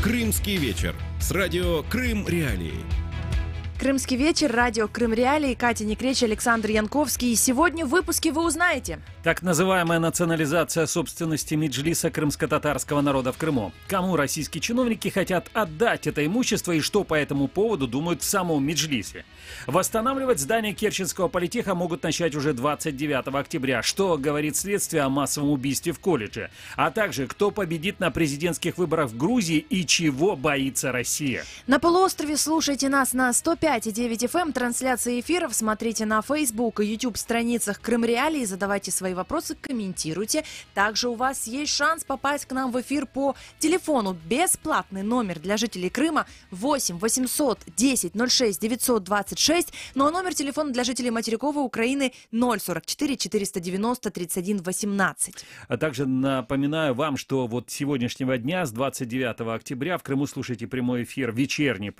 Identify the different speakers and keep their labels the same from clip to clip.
Speaker 1: Крымский вечер с радио Крым Реалии.
Speaker 2: Крымский вечер, радио Крым Реалии, Катя Некреч, Александр Янковский. И сегодня в выпуске вы узнаете:
Speaker 3: так называемая национализация собственности Меджлиса крымско-татарского народа в Крыму. Кому российские чиновники хотят отдать это имущество и что по этому поводу думают в самом Меджлисе. Восстанавливать здание Керченского политеха могут начать уже 29 октября. Что говорит следствие о массовом убийстве в колледже? А также, кто победит на президентских выборах в Грузии и чего боится Россия.
Speaker 2: На полуострове слушайте нас на 105,9 FM, трансляции эфиров смотрите на Facebook и YouTube страницах Крым Реалии, задавайте свои вопросы, комментируйте. Также у вас есть шанс попасть к нам в эфир по телефону. Бесплатный номер для жителей Крыма 8 800 10 06 926, ну а номер телефона для жителей материковой Украины 044 490 31 18.
Speaker 3: А также напоминаю вам, что вот с сегодняшнего дня, с 29 октября, в Крыму слушайте прямой эфир, вечерний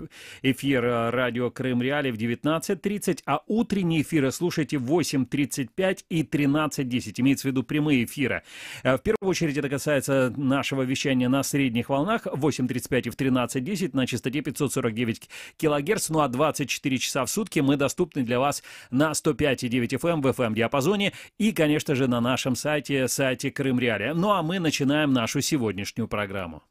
Speaker 3: эфир радио Крым Реалии в 19:30, а утренние эфиры слушайте в 8:35 и 13:10. Имеется в виду прямые эфиры. В первую очередь это касается нашего вещания на средних волнах в 8:35 и в 13:10 на частоте 549 килогерц. Ну а 24 часа в сутки мы доступны для вас на 105,9 FM в FM-диапазоне и, конечно же, на нашем сайте Крым Реалия. Ну а мы начинаем нашу сегодняшнюю программу.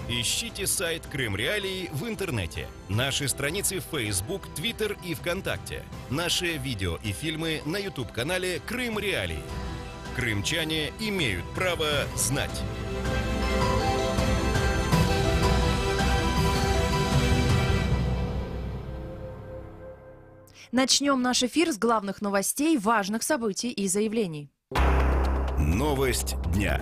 Speaker 1: Ищите сайт Крым Реалии в интернете. Наши страницы в Facebook, Twitter и ВКонтакте. Наши видео и фильмы на YouTube-канале Крым Реалии. Крымчане имеют право знать.
Speaker 2: Начнем наш эфир с главных новостей, важных событий и заявлений.
Speaker 1: Новость дня.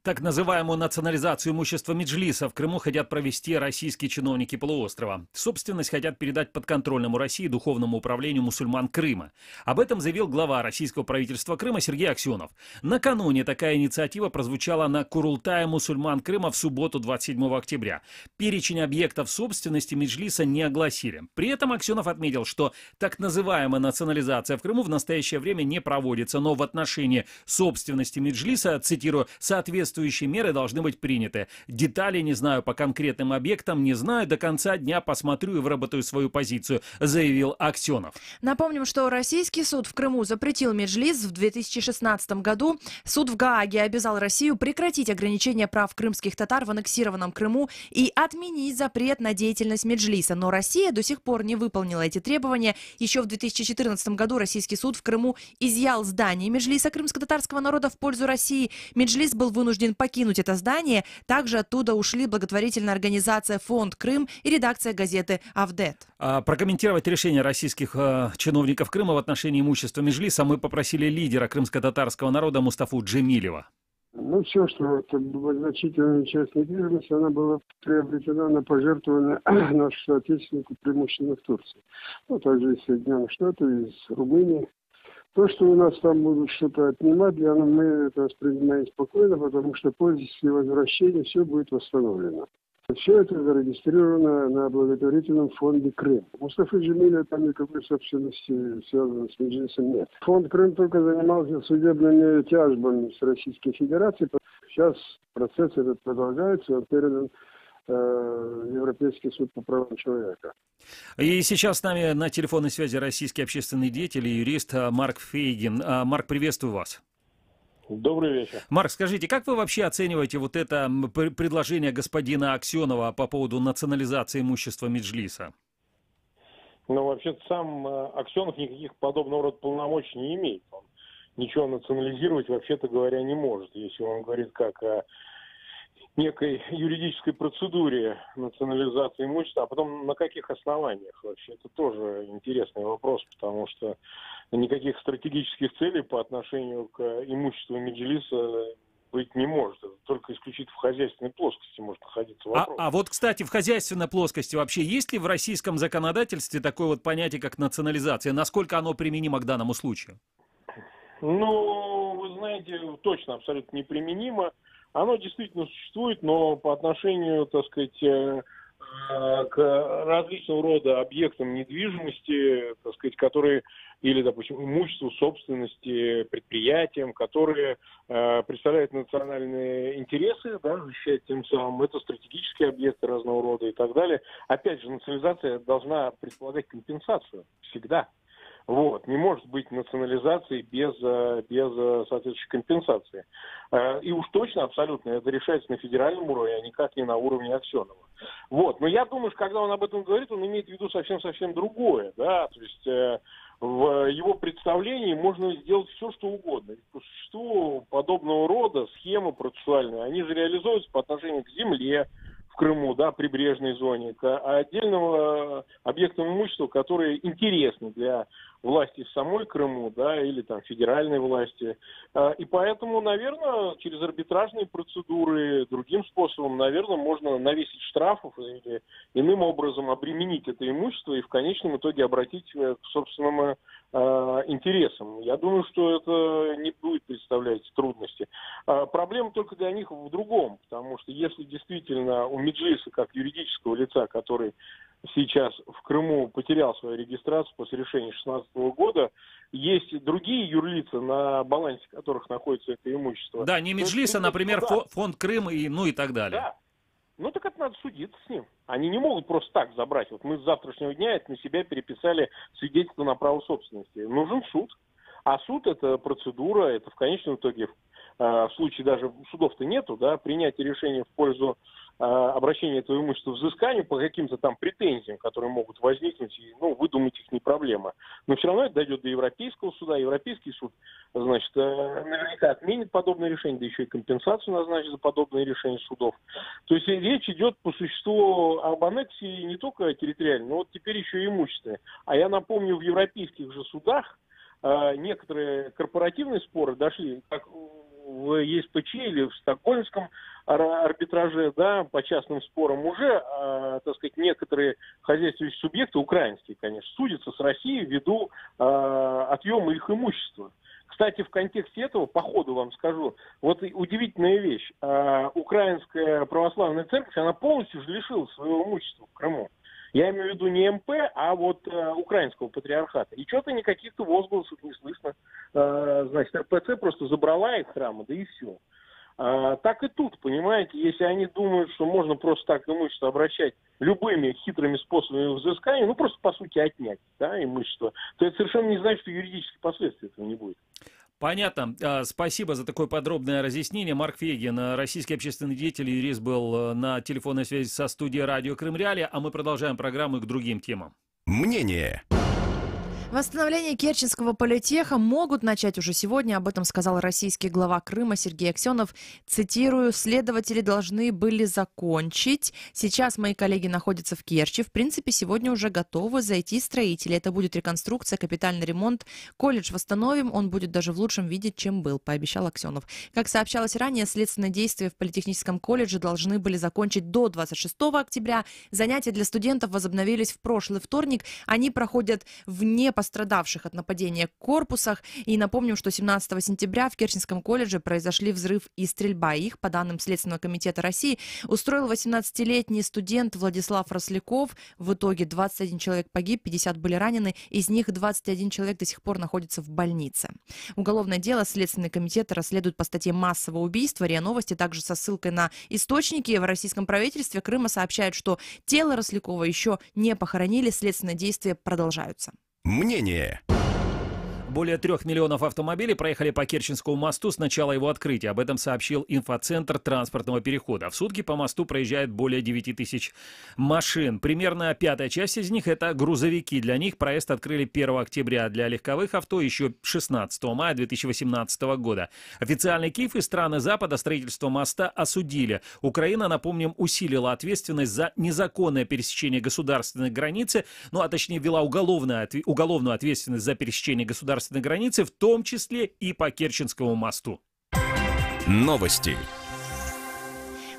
Speaker 3: Так называемую национализацию имущества Меджлиса в Крыму хотят провести российские чиновники полуострова. Собственность хотят передать подконтрольному России Духовному управлению мусульман Крыма. Об этом заявил глава российского правительства Крыма Сергей Аксенов. Накануне такая инициатива прозвучала на Курултае мусульман Крыма в субботу 27 октября. Перечень объектов собственности Меджлиса не огласили. При этом Аксенов отметил, что так называемая национализация в Крыму в настоящее время не проводится, но в отношении собственности Меджлиса, цитирую, соответствующие меры должны быть приняты. Детали не знаю по конкретным объектам, не знаю, до конца дня посмотрю и выработаю свою позицию, заявил Аксенов.
Speaker 2: Напомним, что российский суд в Крыму запретил Меджлис в 2016 году. Суд в Гааге обязал Россию прекратить ограничения прав крымских татар в аннексированном Крыму и отменить запрет на деятельность Меджлиса. Но Россия до сих пор не выполнила эти требования. Еще в 2014 году российский суд в Крыму изъял здание Меджлиса крымско-татарского народа в пользу России. Меджлис был вынужден покинуть это здание. Также оттуда ушли благотворительная организация «Фонд Крым» и редакция газеты «Авдет».
Speaker 3: Прокомментировать решение российских чиновников Крыма в отношении имущества Меджлиса мы попросили лидера крымско-татарского народа Мустафу Джемилева.
Speaker 4: Ну, все, что значительная часть недвижимости, она была приобретена на пожертвование наших соотечественников, преимущественно в Турции. Ну, также из Соединенных Штатов, из Румынии. То, что у нас там будут что-то отнимать, мы это воспринимаем спокойно, потому что после возвращения все будет восстановлено. Все это зарегистрировано на благотворительном фонде Крым. Мустафы Джемиля там никакой собственности, связанной с Меджлисом, нет. Фонд Крым только занимался судебными тяжбами с Российской Федерацией. Сейчас процесс этот продолжается, он передан Европейский суд по правам человека.
Speaker 3: И сейчас с нами на телефонной связи российский общественный деятель и юрист Марк Фейгин. Марк, приветствую вас.
Speaker 5: Добрый вечер.
Speaker 3: Марк, скажите, как вы вообще оцениваете вот это предложение господина Аксенова по поводу национализации имущества Меджлиса?
Speaker 5: Ну, вообще-то сам Аксенов никаких подобного рода полномочий не имеет. Он ничего национализировать, вообще-то говоря, не может. Если он говорит как о некой юридической процедуре национализации имущества, а потом на каких основаниях вообще? Это тоже интересный вопрос, потому что никаких стратегических целей по отношению к имуществу Меджлиса быть не может. Это только исключительно в хозяйственной плоскости может находиться вопрос.
Speaker 3: А вот, кстати, в хозяйственной плоскости вообще есть ли в российском законодательстве такое вот понятие, как национализация? Насколько оно применимо к данному случаю?
Speaker 5: Ну, вы знаете, точно абсолютно неприменимо. Оно действительно существует, но по отношению, так сказать, к различного рода объектам недвижимости, так сказать, которые, или, допустим, имуществу, собственности, предприятиям, которые представляют национальные интересы, да, защищают тем самым, это стратегические объекты разного рода и так далее. Опять же, национализация должна предполагать компенсацию всегда. Вот. Не может быть национализации без соответствующей компенсации. И уж точно, абсолютно, это решается на федеральном уровне, а никак не на уровне Аксенова. Вот. Но я думаю, что когда он об этом говорит, он имеет в виду совсем-совсем другое. Да? То есть в его представлении можно сделать все, что угодно. По существу подобного рода схемы процессуальные, они же реализуются по отношению к земле, в Крыму, да, прибрежной зоне, к отдельным объектам имущества, которые интересны для власти в самой Крыму, да, или там федеральной власти. И поэтому, наверное, через арбитражные процедуры, другим способом, наверное, можно навесить штрафов или иным образом обременить это имущество и в конечном итоге обратить к собственным интересам. Я думаю, что это не будет представлять трудности. Проблема только для них в другом, потому что если действительно у Меджлиса, как юридического лица, который сейчас в Крыму потерял свою регистрацию после решения 2016 года, есть другие юрлица, на балансе которых находится это имущество.
Speaker 3: Да, не Меджлиса, например, фонд Крым и так далее.
Speaker 5: Да. Ну так это надо судиться с ним. Они не могут просто так забрать. Вот мы с завтрашнего дня это на себя переписали свидетельство на право собственности. Нужен суд. А суд — это процедура, это в конечном итоге, в случае даже судов-то нету, да, принятие решения в пользу обращения этого имущества в взыскание по каким-то там претензиям, которые могут возникнуть, и, выдумать их не проблема. Но все равно это дойдет до Европейского суда. Европейский суд, значит, наверняка отменит подобное решение, да еще и компенсацию назначит за подобные решения судов. То есть речь идет по существу об аннексии не только территориальной, но вот теперь еще и имущественной. А я напомню, в европейских же судах некоторые корпоративные споры дошли, как в ЕСПЧ или в Стокгольмском арбитраже, да, по частным спорам уже, так сказать, некоторые хозяйствующие субъекты, украинские, конечно, судятся с Россией ввиду отъема их имущества. Кстати, в контексте этого, по ходу вам скажу, вот удивительная вещь. Украинская православная церковь, она полностью же лишилась своего имущества в Крыму. Я имею в виду не МП, а вот украинского патриархата. И что-то никаких-то возгласов не слышно. Значит, РПЦ просто забрала их храмы, да и все. Так и тут, понимаете, если они думают, что можно просто так имущество обращать любыми хитрыми способами взыскания, просто по сути отнять, да, имущество, то это совершенно не значит, что юридических последствий этого не будет.
Speaker 3: Понятно. Спасибо за такое подробное разъяснение. Марк Фейгин, российский общественный деятель и юрист, был на телефонной связи со студией радио Крым Реалии, а мы продолжаем программу к другим темам.
Speaker 1: Мнение.
Speaker 2: Восстановление Керченского политеха могут начать уже сегодня. Об этом сказал российский глава Крыма Сергей Аксенов. Цитирую: «Следователи должны были закончить. Сейчас мои коллеги находятся в Керчи. В принципе, сегодня уже готовы зайти строители. Это будет реконструкция, капитальный ремонт. Колледж восстановим. Он будет даже в лучшем виде, чем был», пообещал Аксенов. Как сообщалось ранее, следственные действия в Политехническом колледже должны были закончить до 26 октября. Занятия для студентов возобновились в прошлый вторник. Они проходят в пострадавших от нападения корпусах. И напомним, что 17 сентября в Керченском колледже произошли взрыв и стрельба. Их, по данным Следственного комитета России, устроил 18-летний студент Владислав Росляков. В итоге 21 человек погиб, 50 были ранены. Из них 21 человек до сих пор находится в больнице. Уголовное дело Следственный комитет расследует по статье «Массовое убийство». РИА Новости также со ссылкой на источники в российском правительстве Крыма сообщают, что тело Рослякова еще не похоронили. Следственные действия продолжаются.
Speaker 1: Мнение.
Speaker 3: Более 3 миллионов автомобилей проехали по Керченскому мосту с начала его открытия. Об этом сообщил инфоцентр транспортного перехода. В сутки по мосту проезжает более 9 тысяч машин. Примерно пятая часть из них — это грузовики. Для них проезд открыли 1 октября. Для легковых авто еще 16 мая 2018 года. Официальный Киев и страны Запада строительство моста осудили. Украина, напомним, усилила ответственность за незаконное пересечение государственной границы, а точнее ввела уголовную ответственность за пересечение государственной границы, в том числе и по Керченскому мосту.
Speaker 1: Новости.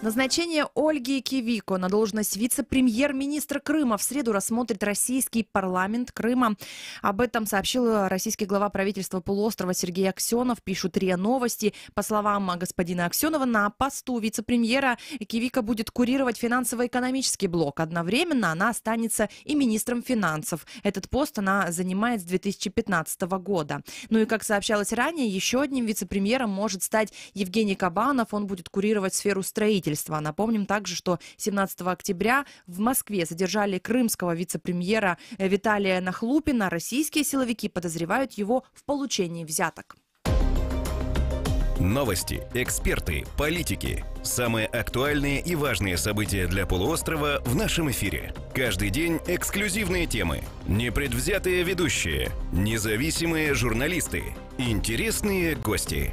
Speaker 2: Назначение Ольги Кивико на должность вице-премьер-министра Крыма в среду рассмотрит российский парламент Крыма. Об этом сообщил российский глава правительства полуострова Сергей Аксенов. Пишут РИА Новости. По словам господина Аксенова, на посту вице-премьера Кивико будет курировать финансово-экономический блок. Одновременно она останется и министром финансов. Этот пост она занимает с 2015 года. Ну и, как сообщалось ранее, еще одним вице-премьером может стать Евгений Кабанов. Он будет курировать сферу строительства. Напомним также, что 17 октября в Москве задержали крымского вице-премьера Виталия Нахлупина. Российские силовики подозревают его в получении взяток.
Speaker 1: Новости, эксперты, политики. Самые актуальные и важные события для полуострова в нашем эфире. Каждый день эксклюзивные темы, непредвзятые ведущие, независимые журналисты, интересные гости.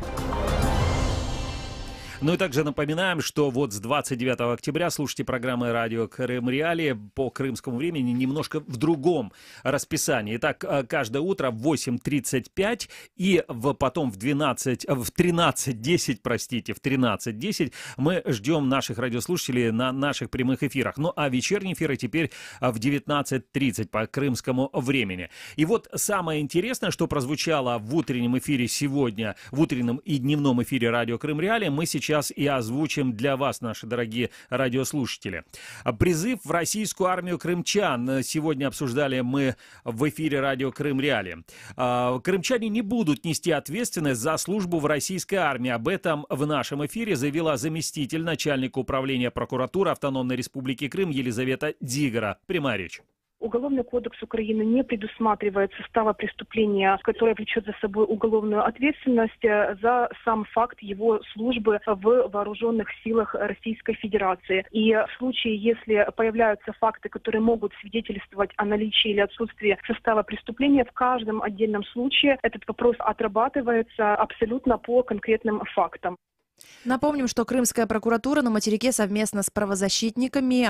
Speaker 3: Ну и также напоминаем, что вот с 29 октября слушайте программы «Радио Крым Реалии» по крымскому времени немножко в другом расписании. Итак, каждое утро в 8:35 и потом в 13:10 мы ждем наших радиослушателей на наших прямых эфирах. Ну а вечерние эфиры теперь в 19:30 по крымскому времени. И вот самое интересное, что прозвучало в утреннем эфире сегодня, в утреннем и дневном эфире «Радио Крым Реалии», мы сейчас и озвучим для вас, наши дорогие радиослушатели. Призыв в российскую армию крымчан сегодня обсуждали мы в эфире «Радио Крым Реалии». Крымчане не будут нести ответственность за службу в российской армии. Об этом в нашем эфире заявила заместитель начальника управления прокуратуры Автономной Республики Крым Елизавета Дигора. Прямая речь.
Speaker 6: Уголовный кодекс Украины не предусматривает состава преступления, которое влечет за собой уголовную ответственность за сам факт его службы в вооруженных силах Российской Федерации. И в случае, если появляются факты, которые могут свидетельствовать о наличии или отсутствии состава преступления, в каждом отдельном случае этот вопрос отрабатывается абсолютно по конкретным фактам.
Speaker 2: Напомним, что Крымская прокуратура на материке совместно с правозащитниками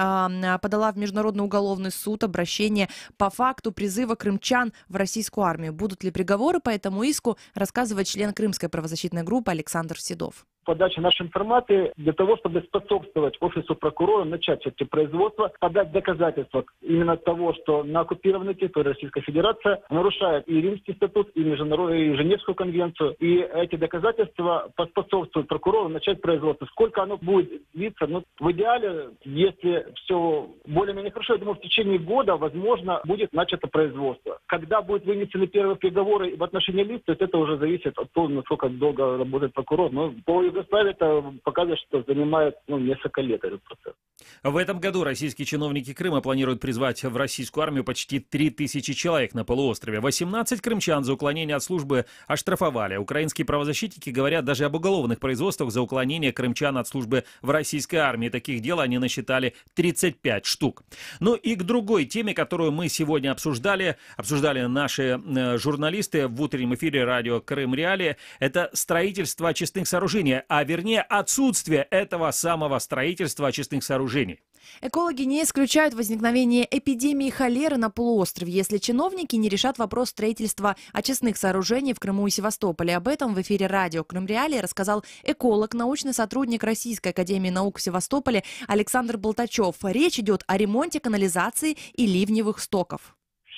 Speaker 2: подала в Международный уголовный суд обращение по факту призыва крымчан в российскую армию. Будут ли приговоры по этому иску, рассказывает член Крымской правозащитной группы Александр Седов.
Speaker 7: Подача нашей информации для того, чтобы способствовать офису прокурора начать все-таки производство, подать доказательства именно того, что на оккупированной территории Российской Федерации нарушает и Римский статут, и Женевскую конвенцию. И эти доказательства поспособствуют прокурору начать производство. Сколько оно будет длиться? Ну, в идеале, если все более-менее хорошо, я думаю, в течение года, возможно, будет начато производство. Когда будут вынесены первые приговоры в отношении лиц, то есть это уже зависит от того, насколько долго работает прокурор. Но по Югославии это показывает, что занимает несколько лет этот процесс.
Speaker 3: В этом году российские чиновники Крыма планируют призвать в российскую армию почти 3000 человек на полуострове. 18 крымчан за уклонение от службы оштрафовали. Украинские правозащитники говорят даже об уголовных производствах за уклонение крымчан от службы в российской армии. Таких дел они насчитали 35 штук. Ну и к другой теме, которую мы сегодня обсуждали наши журналисты в утреннем эфире «Радио Крым Реалии», это строительство очистных сооружений, а вернее отсутствие этого самого строительства очистных сооружений.
Speaker 2: Экологи не исключают возникновение эпидемии холеры на полуострове, если чиновники не решат вопрос строительства очистных сооружений в Крыму и Севастополе. Об этом в эфире «Радио Крым Реалии» рассказал эколог, научный сотрудник Российской академии наук в Севастополе Александр Болтачев. Речь идет о ремонте канализации и ливневых стоков.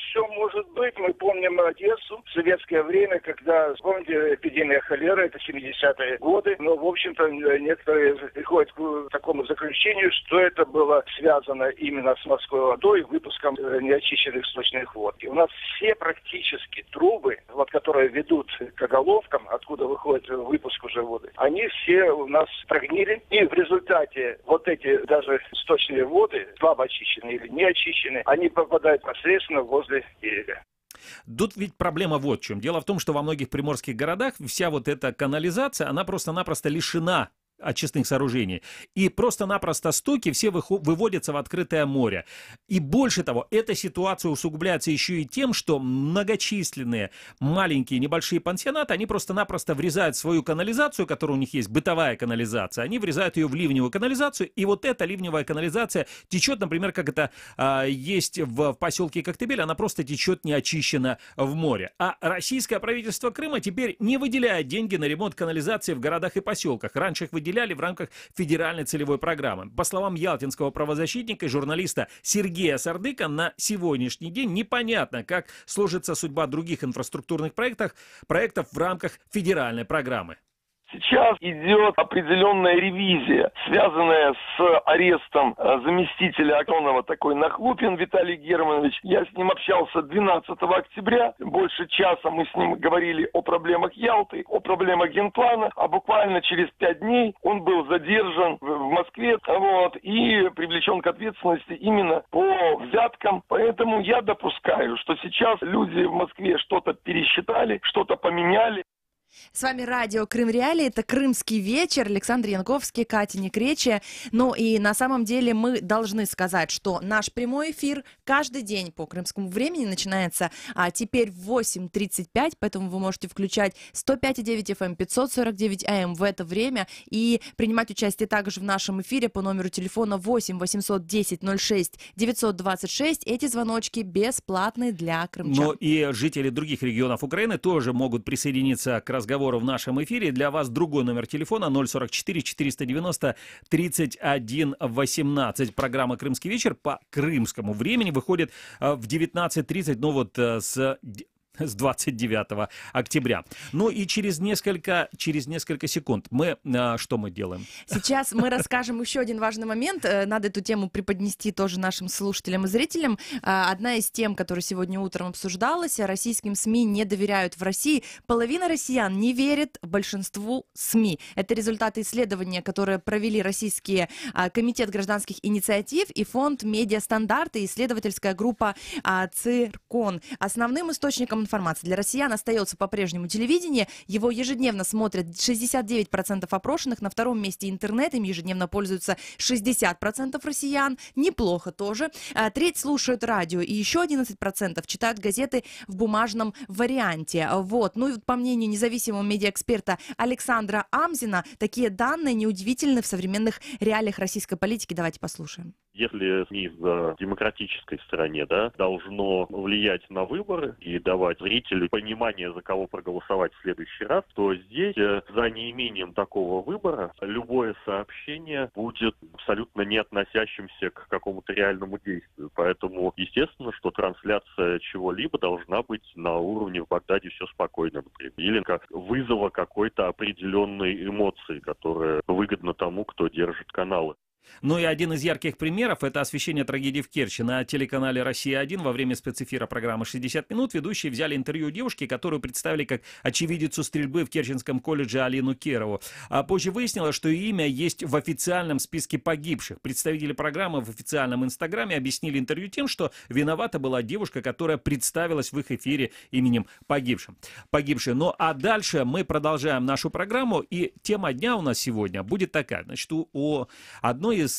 Speaker 8: Все может быть. Мы помним Одессу в советское время, когда, помните, эпидемия холеры, это 70-е годы. Но, в общем-то, некоторые приходят к такому заключению, что это было связано именно с морской водой, выпуском неочищенных сточных вод. И у нас все практически трубы, которые ведут к оголовкам, откуда выходит выпуск уже воды, они все у нас прогнили. И в результате вот эти даже сточные воды, слабо очищенные или не очищенные, они попадают непосредственно возле берега.
Speaker 3: Тут ведь проблема вот в чем. Дело в том, что во многих приморских городах вся вот эта канализация, она просто-напросто лишена очистных сооружений. И просто-напросто стоки все выводятся в открытое море. И больше того, эта ситуация усугубляется еще и тем, что многочисленные маленькие небольшие пансионаты, они просто-напросто врезают свою канализацию, которая у них есть, бытовая канализация, они врезают ее в ливневую канализацию, и вот эта ливневая канализация течет, например, как это есть в поселке Коктебель, она просто течет неочищенно в море. А российское правительство Крыма теперь не выделяет деньги на ремонт канализации в городах и поселках. Раньше их выделяли распределяли в рамках федеральной целевой программы. По словам ялтинского правозащитника и журналиста Сергея Сардыка, на сегодняшний день непонятно, как сложится судьба других инфраструктурных проектов в рамках федеральной программы.
Speaker 9: Сейчас идет определенная ревизия, связанная с арестом заместителя Аксенова, такой Нахлупин Виталий Германович. Я с ним общался 12 октября. Больше часа мы с ним говорили о проблемах Ялты, о проблемах генплана. А буквально через 5 дней он был задержан в Москве и привлечен к ответственности именно по взяткам. Поэтому я допускаю, что сейчас люди в Москве что-то пересчитали, что-то поменяли.
Speaker 2: С вами радио Крым Реалии, это «Крымский вечер», Александр Янковский, Катя Некречия. Ну и на самом деле мы должны сказать, что наш прямой эфир каждый день по крымскому времени начинается теперь в 8:35, поэтому вы можете включать 105,9 FM, 549 AM в это время и принимать участие также в нашем эфире по номеру телефона 8 810 06 926. Эти звоночки бесплатные для крымчан.
Speaker 3: Но и жители других регионов Украины тоже могут присоединиться к разговору в нашем эфире. Для вас другой номер телефона 044 490 31 18. Программа «Крымский вечер» по крымскому времени выходит в 19:30, с 29 октября. Ну и через несколько секунд что мы делаем?
Speaker 2: Сейчас мы расскажем еще один важный момент. Надо эту тему преподнести тоже нашим слушателям и зрителям. Одна из тем, которая сегодня утром обсуждалась, российским СМИ не доверяют в России. Половина россиян не верит большинству СМИ. Это результаты исследования, которые провели российские Комитет гражданских инициатив и фонд «Медиастандарты» и исследовательская группа «Циркон». Основным источником информации для россиян остается по-прежнему телевидение. Его ежедневно смотрят 69% опрошенных. На втором месте интернет. Им ежедневно пользуются 60% россиян. Неплохо тоже. Треть слушают радио. И еще 11% читают газеты в бумажном варианте. Ну и по мнению независимого медиаэксперта Александра Амзина, такие данные неудивительны в современных реалиях российской политики. Давайте послушаем.
Speaker 10: Если СМИ в демократической стране должно влиять на выборы и давать зрителю понимание, за кого проголосовать в следующий раз, то здесь за неимением такого выбора любое сообщение будет абсолютно не относящимся к какому-то реальному действию. Поэтому, естественно, что трансляция чего-либо должна быть на уровне «в Багдаде все спокойно», например, или как вызова какой-то определенной эмоции, которая выгодна тому, кто держит каналы.
Speaker 3: Ну и один из ярких примеров – это освещение трагедии в Керчи. На телеканале «Россия-1» во время спецэфира программы «60 минут» ведущие взяли интервью девушки, которую представили как очевидицу стрельбы в Керченском колледже Алину Керову. А позже выяснилось, что ее имя есть в официальном списке погибших. Представители программы в официальном инстаграме объяснили интервью тем, что виновата была девушка, которая представилась в их эфире именем погибшей. Ну а дальше мы продолжаем нашу программу, и тема дня у нас сегодня будет такая. Значит, у одной из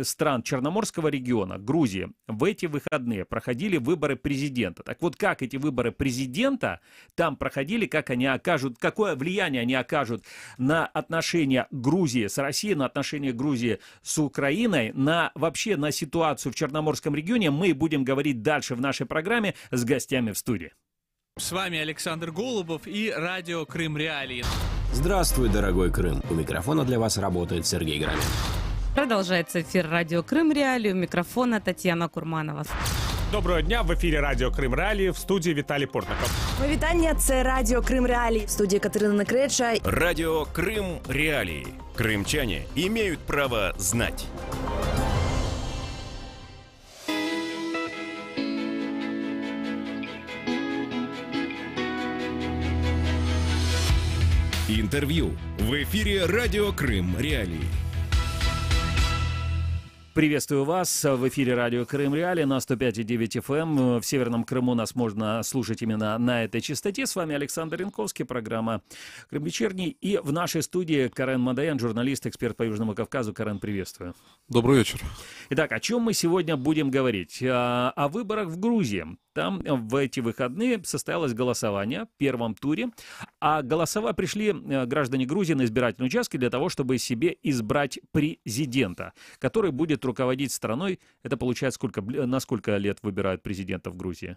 Speaker 3: стран Черноморского региона, Грузии, в эти выходные проходили выборы президента. Так вот, как эти выборы президента там проходили, какое влияние они окажут на отношения Грузии с Россией, на отношения Грузии с Украиной, вообще на ситуацию в Черноморском регионе, мы будем говорить дальше в нашей программе с гостями в студии.
Speaker 11: С вами Александр Голубов и радио Крым Реалии.
Speaker 12: Здравствуй, дорогой Крым. У микрофона для вас работает Сергей Грамин.
Speaker 13: Продолжается эфир радио Крым Реалии. У микрофона Татьяна Курманова.
Speaker 14: Доброго дня, в ефірі Радіо Крим Реалії, в студії Віталій Портников.
Speaker 2: Вітання, це Радіо Крим Реалії, в студії Катерина Некреча.
Speaker 1: Радио Крым Реалии. Крымчане имеют право знать. Интервью в эфире Радио Крым Реалии.
Speaker 3: Приветствую вас в эфире радио Крым Реалии на 105,9 FM. В Северном Крыму нас можно слушать именно на этой частоте. С вами Александр Янковский, программа «Крым вечерний». И в нашей студии Карен Мадаян, журналист, эксперт по Южному Кавказу. Карен, приветствую.
Speaker 15: Добрый вечер.
Speaker 3: Итак, о чем мы сегодня будем говорить? О выборах в Грузии. Там в эти выходные состоялось голосование в первом туре, а пришли граждане Грузии на избирательные участки для того, чтобы себе избрать президента, который будет руководить страной. Это получается на сколько лет выбирают президента в Грузии?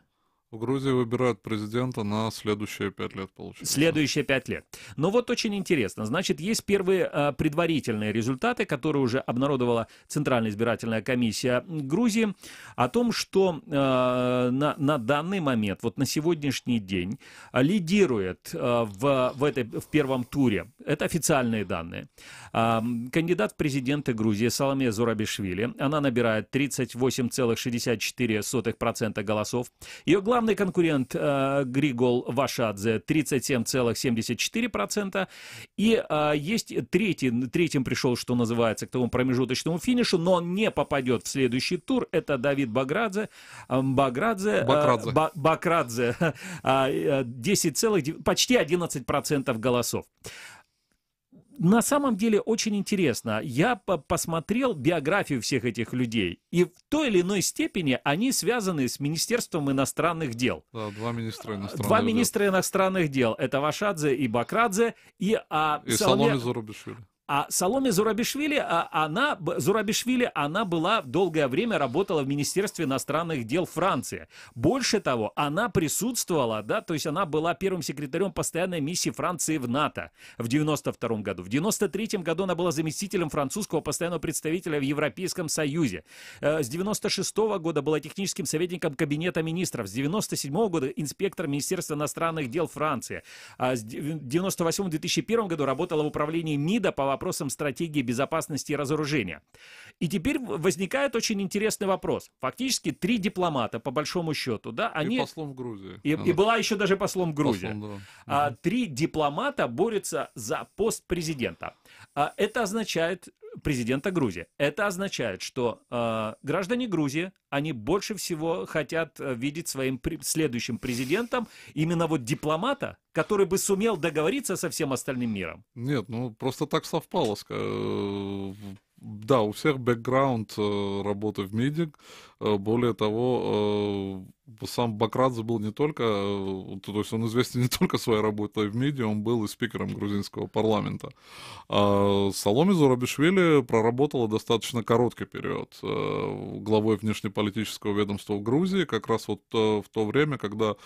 Speaker 15: В Грузии выбирают президента на следующие 5 лет, получается.
Speaker 3: Следующие 5 лет. Но вот очень интересно. Значит, есть первые предварительные результаты, которые уже обнародовала Центральная избирательная комиссия Грузии, о том, что на данный момент, вот на сегодняшний день, лидирует в первом туре, это официальные данные, кандидат в президенты Грузии Саломе Зурабишвили. Она набирает 38,64% голосов. Ее главный конкурент Григол Вашадзе 37,74%. И есть третьим пришел, что называется, к тому промежуточному финишу, но он не попадет в следующий тур. Это Давид Баградзе 10, почти 11% голосов. На самом деле очень интересно. Я посмотрел биографию всех этих людей, и в той или иной степени они связаны с Министерством иностранных дел.
Speaker 15: Да, два министра
Speaker 3: иностранных дел. Это Вашадзе и Бакрадзе, и
Speaker 15: Саломе Зурабишвили.
Speaker 3: А Саломе Зурабишвили, она была долгое время работала в Министерстве иностранных дел Франции. Больше того, она присутствовала, да, то есть она была первым секретарем постоянной миссии Франции в НАТО в 92 году. В 93 году она была заместителем французского постоянного представителя в Европейском Союзе. С 96 года была техническим советником Кабинета министров. С 97 года инспектор Министерства иностранных дел Франции. С 98-2001 году работала в управлении МИДа по вопросам стратегии безопасности и разоружения. И теперь возникает очень интересный вопрос. Фактически 3 дипломата, по большому счету, да, они...
Speaker 15: И послом в Грузии.
Speaker 3: И была еще даже послом в Грузии.
Speaker 15: Послом, да.
Speaker 3: 3 дипломата борются за пост президента. Это означает... президента Грузии. Это означает, что граждане Грузии, они больше всего хотят видеть своим следующим президентом именно вот дипломата, который бы сумел договориться со всем остальным миром.
Speaker 15: Нет, ну просто так совпало. Да, у всех бэкграунд работы в МИДе. Более того, сам Бакрадзе был не только, то есть он известен не только своей работой в МИДе, он был и спикером грузинского парламента. Саломе Зурабишвили проработала достаточно короткий период главой внешнеполитического ведомства в Грузии, как раз вот в то время, когда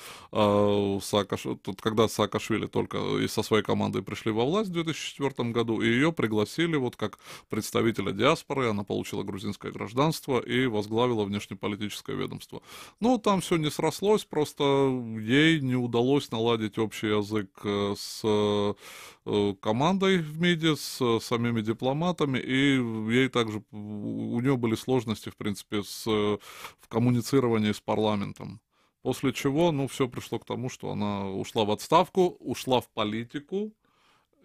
Speaker 15: Саакашвили только и со своей командой пришли во власть в 2004 году, и ее пригласили вот как представителя диаспоры, она получила грузинское гражданство и возглавила внешнеполитическое ведомство. Ну, там все не срослось, просто ей не удалось наладить общий язык с командой в МИДе, с самими дипломатами, и ей также, у нее были сложности, в принципе, в коммуницировании с парламентом. После чего, ну, все пришло к тому, что она ушла в отставку, ушла в политику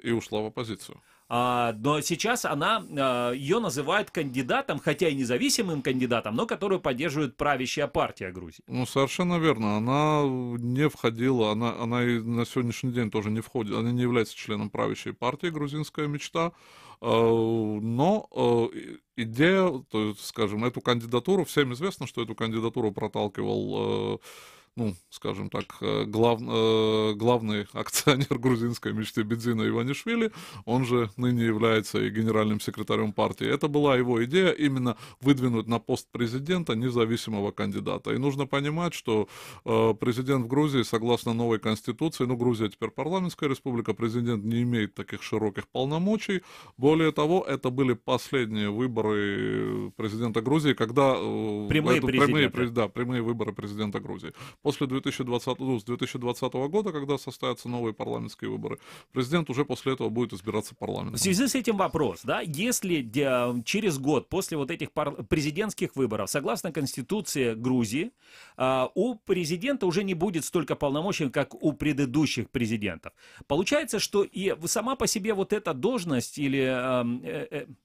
Speaker 15: и ушла в оппозицию.
Speaker 3: Но сейчас ее называют кандидатом, хотя и независимым кандидатом, но которую поддерживает правящая партия Грузии.
Speaker 15: Ну, совершенно верно. Она не входила, она и на сегодняшний день тоже не входит, она не является членом правящей партии «Грузинская мечта», но идея, то есть, скажем, эту кандидатуру, всем известно, что эту кандидатуру проталкивал... ну, скажем так, главный акционер грузинской мечты Бедзина Иванишвили, он же ныне является и генеральным секретарем партии. Это была его идея именно выдвинуть на пост президента независимого кандидата. И нужно понимать, что президент в Грузии, согласно новой конституции, ну, Грузия теперь парламентская республика, президент не имеет таких широких полномочий. Более того, это были последние выборы президента Грузии, когда...
Speaker 3: Прямые
Speaker 15: выборы президента Грузии. После 2020 года, когда состоятся новые парламентские выборы, президент уже после этого будет избираться парламентом.
Speaker 3: В связи с этим вопрос, да, если через год после вот этих президентских выборов, согласно Конституции Грузии, у президента уже не будет столько полномочий, как у предыдущих президентов. Получается, что и сама по себе вот эта должность или,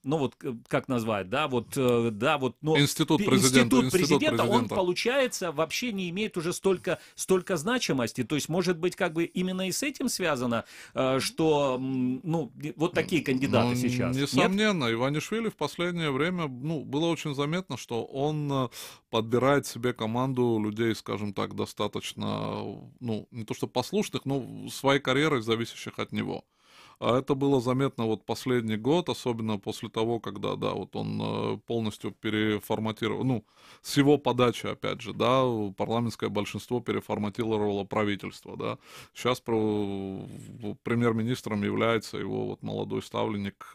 Speaker 3: ну вот как назвать, да, вот, ну,
Speaker 15: институт президента,
Speaker 3: он, получается, вообще не имеет уже столько значимости. То есть, может быть, как бы именно и с этим связано, что, ну, вот такие кандидаты сейчас.
Speaker 15: Несомненно, нет? Иванишвили в последнее время, ну, было очень заметно, что он подбирает себе команду людей, скажем так, достаточно, ну, не то что послушных, но своей карьерой зависящих от него. А это было заметно вот последний год, особенно после того, когда, да, вот он полностью переформатировал, ну, с его подачи, опять же, да, парламентское большинство переформатировало правительство, да. Сейчас премьер-министром является его вот молодой ставленник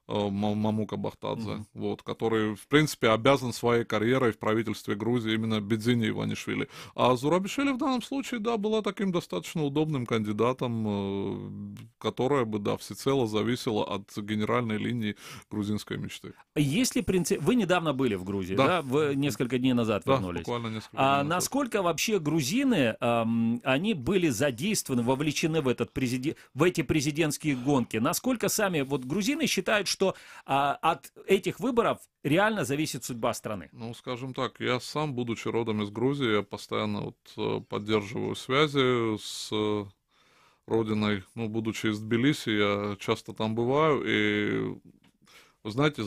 Speaker 15: Мамука Бахтадзе, вот, который, в принципе, обязан своей карьерой в правительстве Грузии именно Бедзине Иванишвили. А Зурабишвили в данном случае, да, была таким достаточно удобным кандидатом, которая бы, да, всецело зависела от генеральной линии грузинской мечты.
Speaker 3: Если вы недавно были в Грузии, да? Вы несколько дней назад вернулись.
Speaker 15: Да, буквально несколько дней назад.
Speaker 3: Насколько вообще грузины, они были задействованы, вовлечены в эти президентские гонки? Насколько сами вот грузины считают, что от этих выборов реально зависит судьба страны?
Speaker 15: Ну, скажем так, я сам, будучи родом из Грузии, я постоянно вот поддерживаю связи с родиной. Ну, будучи из Тбилиси, я часто там бываю, и, вы знаете,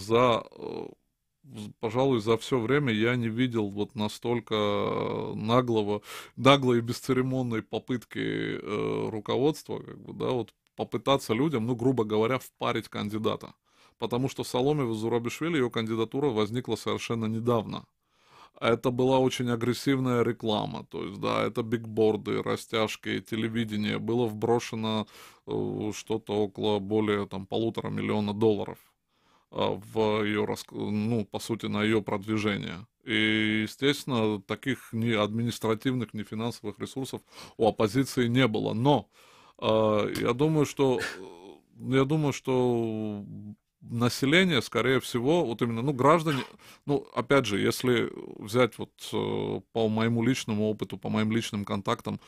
Speaker 15: пожалуй, за все время я не видел вот настолько наглой и бесцеремонной попытки руководства, как бы, да, вот попытаться людям, ну, грубо говоря, впарить кандидата. Потому что Саломе Зурабишвили, ее кандидатура возникла совершенно недавно. Это была очень агрессивная реклама, то есть, да, это бигборды, растяжки, телевидение. Было вброшено что-то около более, там, $1,5 миллиона в ее, ну, по сути, на ее продвижение. И, естественно, таких ни административных, ни финансовых ресурсов у оппозиции не было. Но я думаю, что население, скорее всего, вот именно, ну, граждане, ну, опять же, если взять вот по моему личному опыту, по моим личным контактам,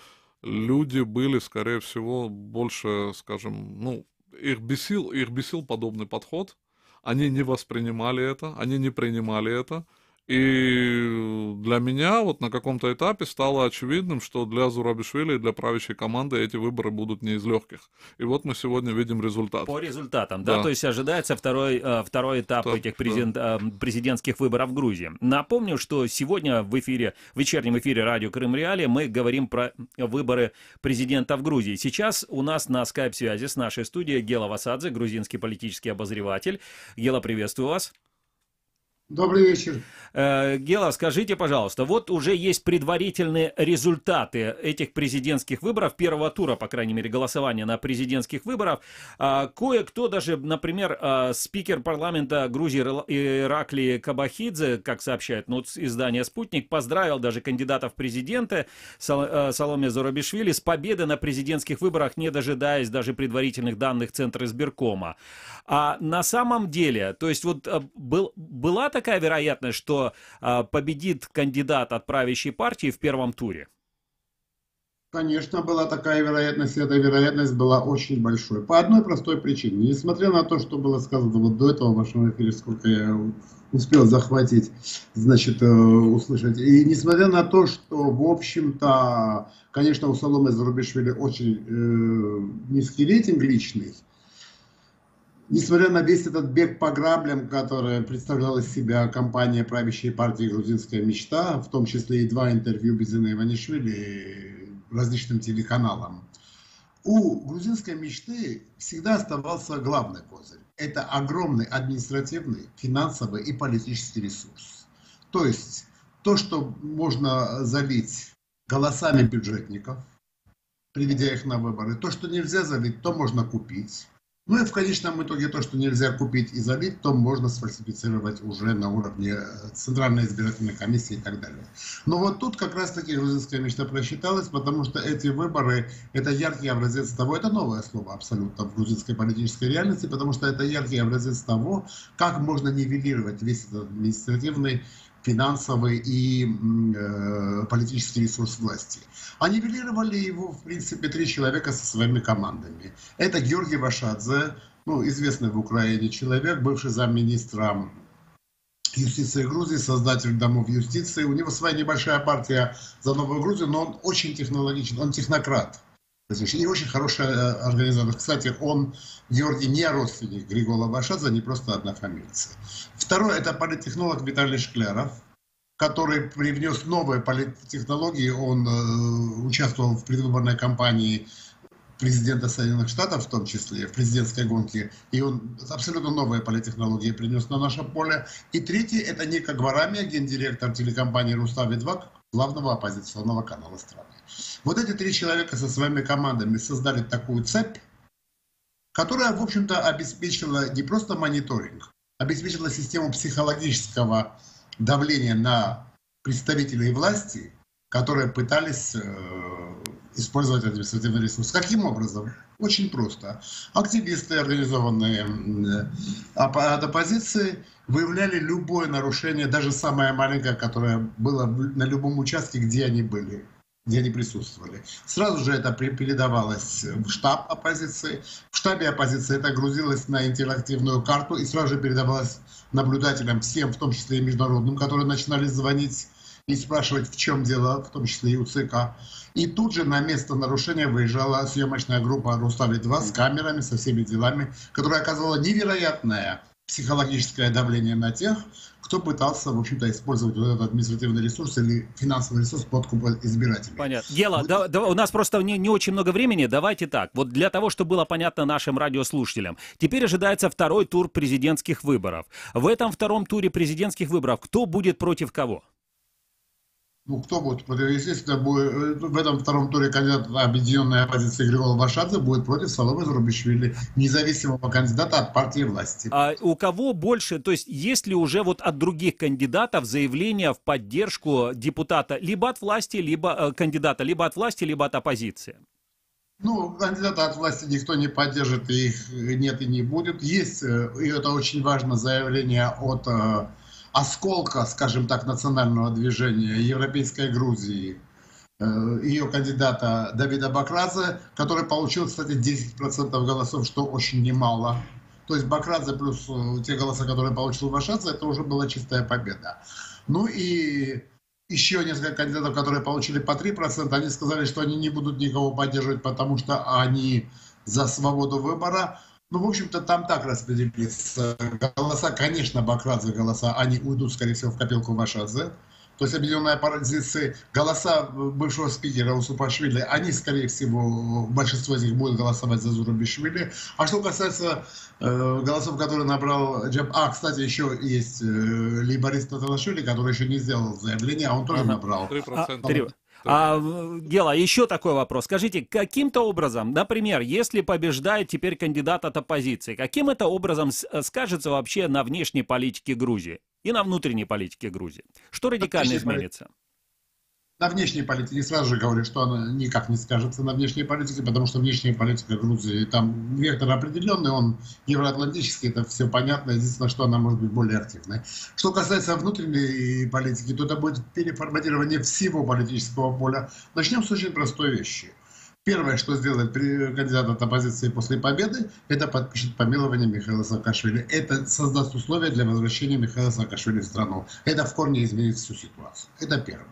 Speaker 15: люди были, скорее всего, больше, скажем, ну, их бесил подобный подход, они не воспринимали это, они не принимали это. И для меня вот на каком-то этапе стало очевидным, что для Зурабишвили и для правящей команды эти выборы будут не из легких. И вот мы сегодня видим результат.
Speaker 3: По результатам, да? То есть ожидается второй этап этих президентских выборов в Грузии. Напомню, что сегодня в вечернем эфире радио Крым Реалии мы говорим про выборы президента в Грузии. Сейчас у нас на скайп-связи с нашей студией Гела Васадзе, грузинский политический обозреватель. Гела, приветствую вас.
Speaker 16: Добрый вечер.
Speaker 3: Гела, скажите, пожалуйста, вот уже есть предварительные результаты этих президентских выборов, первого тура, по крайней мере, голосования на президентских выборах. Кое-кто даже, например, спикер парламента Грузии Ираклий Кабахидзе, как сообщает издание «Спутник», поздравил даже кандидатов в президенты Саломе Зурабишвили с победой на президентских выборах, не дожидаясь даже предварительных данных Центра избиркома. А на самом деле, то есть вот была такая вероятность, что победит кандидат от правящей партии в первом туре?
Speaker 16: Конечно, была такая вероятность, и эта вероятность была очень большой. По одной простой причине. Несмотря на то, что было сказано вот до этого в вашем эфире, сколько я успел захватить, значит, услышать, и несмотря на то, что, в общем-то, конечно, у Саломе Зурабишвили очень низкий рейтинг личный, несмотря на весь этот бег по граблям, который представляла из себя компания правящей партии «Грузинская мечта», в том числе и 2 интервью Бедзины Иванишвили различным телеканалам, у «Грузинской мечты» всегда оставался главный козырь. Это огромный административный, финансовый и политический ресурс. То есть то, что можно залить голосами бюджетников, приведя их на выборы, то, что нельзя залить, то можно купить. Ну и в конечном итоге то, что нельзя купить и залить, то можно сфальсифицировать уже на уровне Центральной избирательной комиссии и так далее. Но вот тут как раз-таки грузинская мечта просчиталась, потому что эти выборы – это яркий образец того, это новое слово абсолютно в грузинской политической реальности, потому что это яркий образец того, как можно нивелировать весь этот административный, финансовый и политический ресурс власти. А нивелировали его, в принципе, 3 человека со своими командами. Это Георгий Вашадзе, ну, известный в Украине человек, бывший замминистра юстиции Грузии, создатель домов юстиции. У него своя небольшая партия «За новую Грузию», но он очень технологичен, он технократ. И очень хороший организатор. Кстати, Георгий, не родственник Григола Вашадзе, не просто однофамильцы. Второй – это политтехнолог Виталий Шкляров, который привнес новые политтехнологии. Он участвовал в предвыборной кампании президента Соединенных Штатов, в том числе в президентской гонке, и он абсолютно новые политтехнологии принес на наше поле. И третий – это Ника Гварамия, гендиректор телекомпании «Рустави-2», главного оппозиционного канала страны. Вот эти три человека со своими командами создали такую цепь, которая, в общем-то, обеспечила не просто мониторинг, обеспечила систему психологического давления на представителей власти, которые пытались использовать административный ресурс. Каким образом? Очень просто. Активисты, организованные от оппозиции, выявляли любое нарушение, даже самое маленькое, которое было на любом участке, где они были, где они присутствовали. Сразу же это передавалось в штаб оппозиции. В штабе оппозиции это грузилось на интерактивную карту и сразу же передавалось наблюдателям, всем, в том числе и международным, которые начинали звонить и спрашивать, в чем дело, в том числе и у ЦК. И тут же на место нарушения выезжала съемочная группа «Рустави-2» с камерами, со всеми делами, которая оказывала невероятное психологическое давление на тех, кто пытался, в общем-то, использовать вот этот административный ресурс или финансовый ресурс подкупа избирателей.
Speaker 3: Понятно. Гела, у нас просто не очень много времени. Давайте так. Вот для того, чтобы было понятно нашим радиослушателям. Теперь ожидается второй тур президентских выборов. В этом втором туре президентских выборов кто будет против кого?
Speaker 16: Ну, кто будет против? Естественно, будет, в этом втором туре кандидат объединенной оппозиции Григорий Вашадзе будет против Саломы Зурабишвили, независимого кандидата от партии власти.
Speaker 3: А у кого больше, то есть есть ли уже вот от других кандидатов заявления в поддержку депутата либо от власти, либо кандидата, либо от власти, либо от оппозиции?
Speaker 16: Ну, кандидата от власти никто не поддержит, и их нет и не будет. Есть, и это очень важно, заявление от осколка, скажем так, национального движения Европейской Грузии, ее кандидата Давида Бакрадзе, который получил, кстати, 10% голосов, что очень немало. То есть Бакрадзе плюс те голоса, которые получил Вашадзе, это уже была чистая победа. Ну и еще несколько кандидатов, которые получили по 3%, они сказали, что они не будут никого поддерживать, потому что они за свободу выбора. Ну, в общем-то, там так распределится. Голоса, конечно, Бакрадзе голоса, они уйдут, скорее всего, в копилку Вашадзе. То есть объединенная оппозиция, голоса бывшего спикера Усупашвили, они, скорее всего, большинство из них будет голосовать за Зурабишвили. А что касается голосов, которые набрал Джаб... кстати, еще есть лейборист Татарашвили, который еще не сделал заявление, а он тоже набрал
Speaker 15: 3%.
Speaker 3: Гела, еще такой вопрос. Скажите, каким-то образом, например, если побеждает теперь кандидат от оппозиции, каким это образом скажется вообще на внешней политике Грузии и на внутренней политике Грузии? Что радикально изменится?
Speaker 16: На внешней политике сразу же говорю, что она никак не скажется на внешней политике, потому что внешняя политика Грузии, там вектор определенный, он евроатлантический, это все понятно, единственное, что она может быть более активной. Что касается внутренней политики, то это будет переформатирование всего политического поля. Начнем с очень простой вещи. Первое, что сделает кандидат от оппозиции после победы, это подпишет помилование Михаила Саакашвили. Это создаст условия для возвращения Михаила Саакашвили в страну. Это в корне изменит всю ситуацию. Это первое.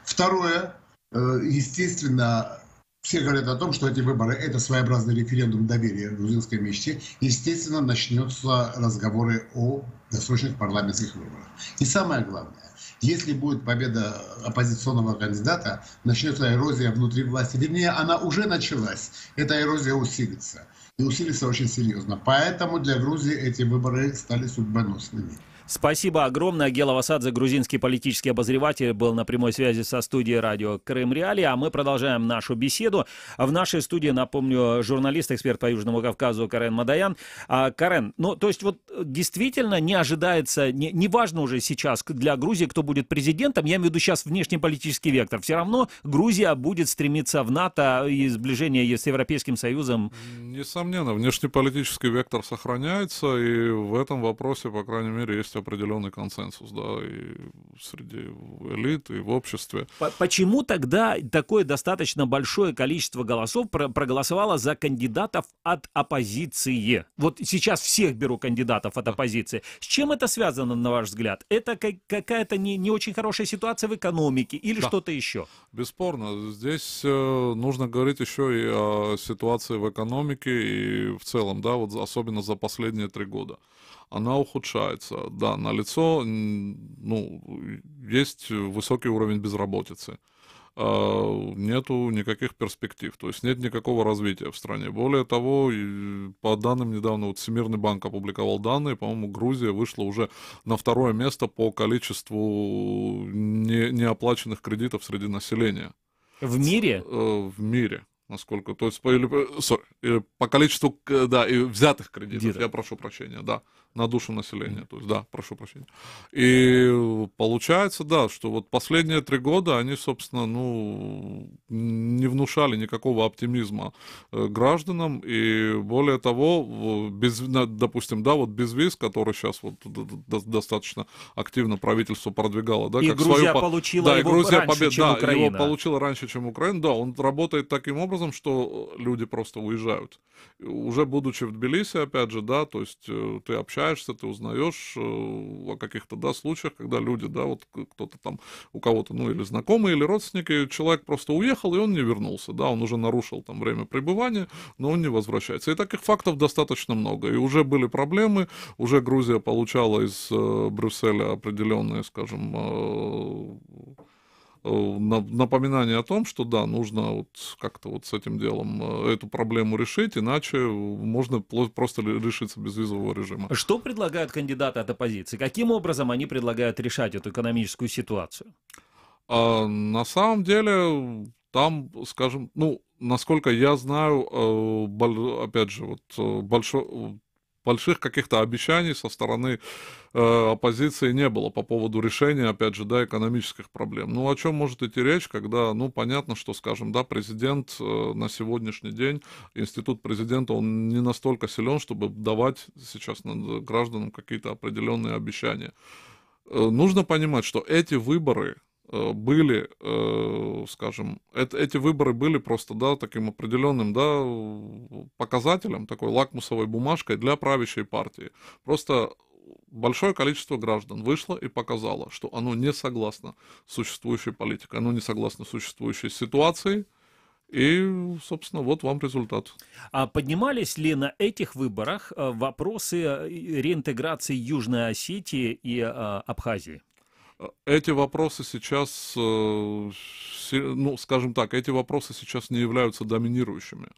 Speaker 16: Второе, естественно, все говорят о том, что эти выборы – это своеобразный референдум доверия грузинской мечте. Естественно, начнутся разговоры о досрочных парламентских выборах. И самое главное, если будет победа оппозиционного кандидата, начнется эрозия внутри власти. Вернее, она уже началась. Эта эрозия усилится. И усилится очень серьезно. Поэтому для Грузии эти выборы стали судьбоносными.
Speaker 3: Спасибо огромное. Гела Вашадзе, грузинский политический обозреватель, был на прямой связи со студией радио Крым Реалии. А мы продолжаем нашу беседу. В нашей студии, напомню, журналист, эксперт по Южному Кавказу Карен Мадаян. Карен, ну то есть вот действительно не ожидается, не важно уже сейчас для Грузии, кто будет президентом, я имею в виду сейчас внешнеполитический вектор. Все равно Грузия будет стремиться в НАТО и сближение с Европейским Союзом.
Speaker 15: Несомненно, внешнеполитический вектор сохраняется, и в этом вопросе, по крайней мере, есть определенный консенсус, да, и среди элит, и в обществе.
Speaker 3: Почему тогда такое достаточно большое количество голосов проголосовало за кандидатов от оппозиции? Вот сейчас всех беру кандидатов от оппозиции. С чем это связано, на ваш взгляд? Это какая-то не очень хорошая ситуация в экономике или что-то еще?
Speaker 15: Бесспорно. Здесь нужно говорить еще и о ситуации в экономике и в целом, да, вот особенно за последние 3 года. Она ухудшается. Да, налицо, ну, есть высокий уровень безработицы. нету никаких перспектив, то есть нет никакого развития в стране. Более того, по данным недавно, вот Всемирный банк опубликовал данные, по-моему, Грузия вышла уже на второе место по количеству неоплаченных кредитов среди населения.
Speaker 3: В мире?
Speaker 15: В мире. Насколько, то есть по количеству, да, и взятых кредитов, я прошу прощения, да, на душу населения, то есть, да, прошу прощения. И получается, да, что вот последние 3 года они, собственно, ну, не внушали никакого оптимизма гражданам, и более того, допустим, да, вот безвиз, который сейчас вот достаточно активно правительство продвигало, да,
Speaker 3: и
Speaker 15: как
Speaker 3: Грузия
Speaker 15: свою,
Speaker 3: получила
Speaker 15: да,
Speaker 3: его
Speaker 15: Грузия
Speaker 3: раньше, чем Украина.
Speaker 15: его получила раньше, чем Украина, да, он работает таким образом, что люди просто уезжают. Уже будучи в Тбилиси, опять же, да, то есть ты общаешься, ты узнаешь о каких-то, да, случаях, когда люди, да, вот кто-то там, у кого-то, ну, или знакомые, или родственники, человек просто уехал, и он не вернулся, да, он уже нарушил там время пребывания, но он не возвращается. И таких фактов достаточно много. И уже были проблемы, уже Грузия получала из Брюсселя определенные, скажем, напоминание о том, что да, нужно вот как-то вот с этим делом эту проблему решить, иначе можно просто лишиться безвизового режима.
Speaker 3: Что предлагают кандидаты от оппозиции? Каким образом они предлагают решать эту экономическую ситуацию?
Speaker 15: На самом деле, там, скажем, ну, насколько я знаю, опять же, вот больших каких-то обещаний со стороны оппозиции не было по поводу решения, опять же, да, экономических проблем. Ну, о чем может идти речь, когда, ну, понятно, что, скажем, да, президент на сегодняшний день, институт президента, он не настолько силен, чтобы давать сейчас гражданам какие-то определенные обещания. Нужно понимать, что эти выборы были, скажем, эти выборы были просто, да, таким определенным, да, показателем, такой лакмусовой бумажкой для правящей партии. Просто большое количество граждан вышло и показало, что оно не согласно с существующей политикой, оно не согласно с существующей ситуацией, и, собственно, вот вам результат.
Speaker 3: А поднимались ли на этих выборах вопросы реинтеграции Южной Осетии и Абхазии?
Speaker 15: Эти вопросы сейчас, ну, скажем так, эти вопросы сейчас не являются доминирующими.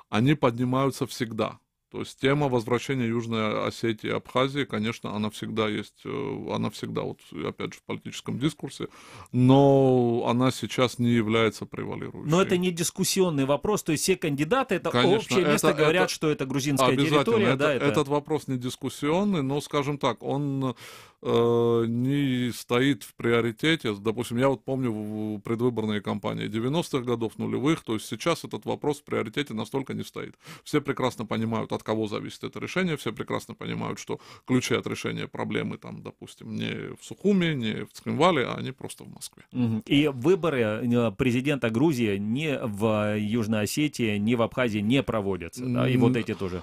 Speaker 15: Они поднимаются всегда. То есть тема возвращения Южной Осетии и Абхазии, конечно, она всегда есть, она всегда, вот, опять же, в политическом дискурсе, но она сейчас не является превалирующей.
Speaker 3: Но это не дискуссионный вопрос, то есть все кандидаты, это конечно, общее место, говорят, что это грузинская территория. Да,
Speaker 15: этот вопрос не дискуссионный, но, скажем так, он не стоит в приоритете. Допустим, я вот помню предвыборные кампании 90-х годов, нулевых, то есть сейчас этот вопрос в приоритете настолько не стоит. Все прекрасно понимают, от кого зависит это решение, все прекрасно понимают, что ключи от решения проблемы там, допустим, не в Сухуми, не в Цхинвале, а они просто в Москве.
Speaker 3: И выборы президента Грузии ни в Южной Осетии, ни в Абхазии не проводятся, да? И вот эти тоже.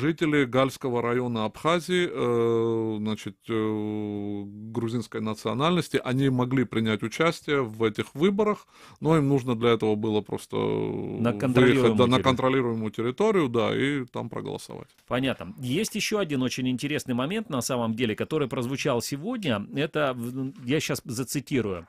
Speaker 15: Жители Гальского района Абхазии, значит, грузинской национальности, они могли принять участие в этих выборах, но им нужно для этого было просто выехать на контролируемую территорию, да, и там проголосовать.
Speaker 3: Понятно. Есть еще один очень интересный момент, на самом деле, который прозвучал сегодня. Это, я сейчас зацитирую.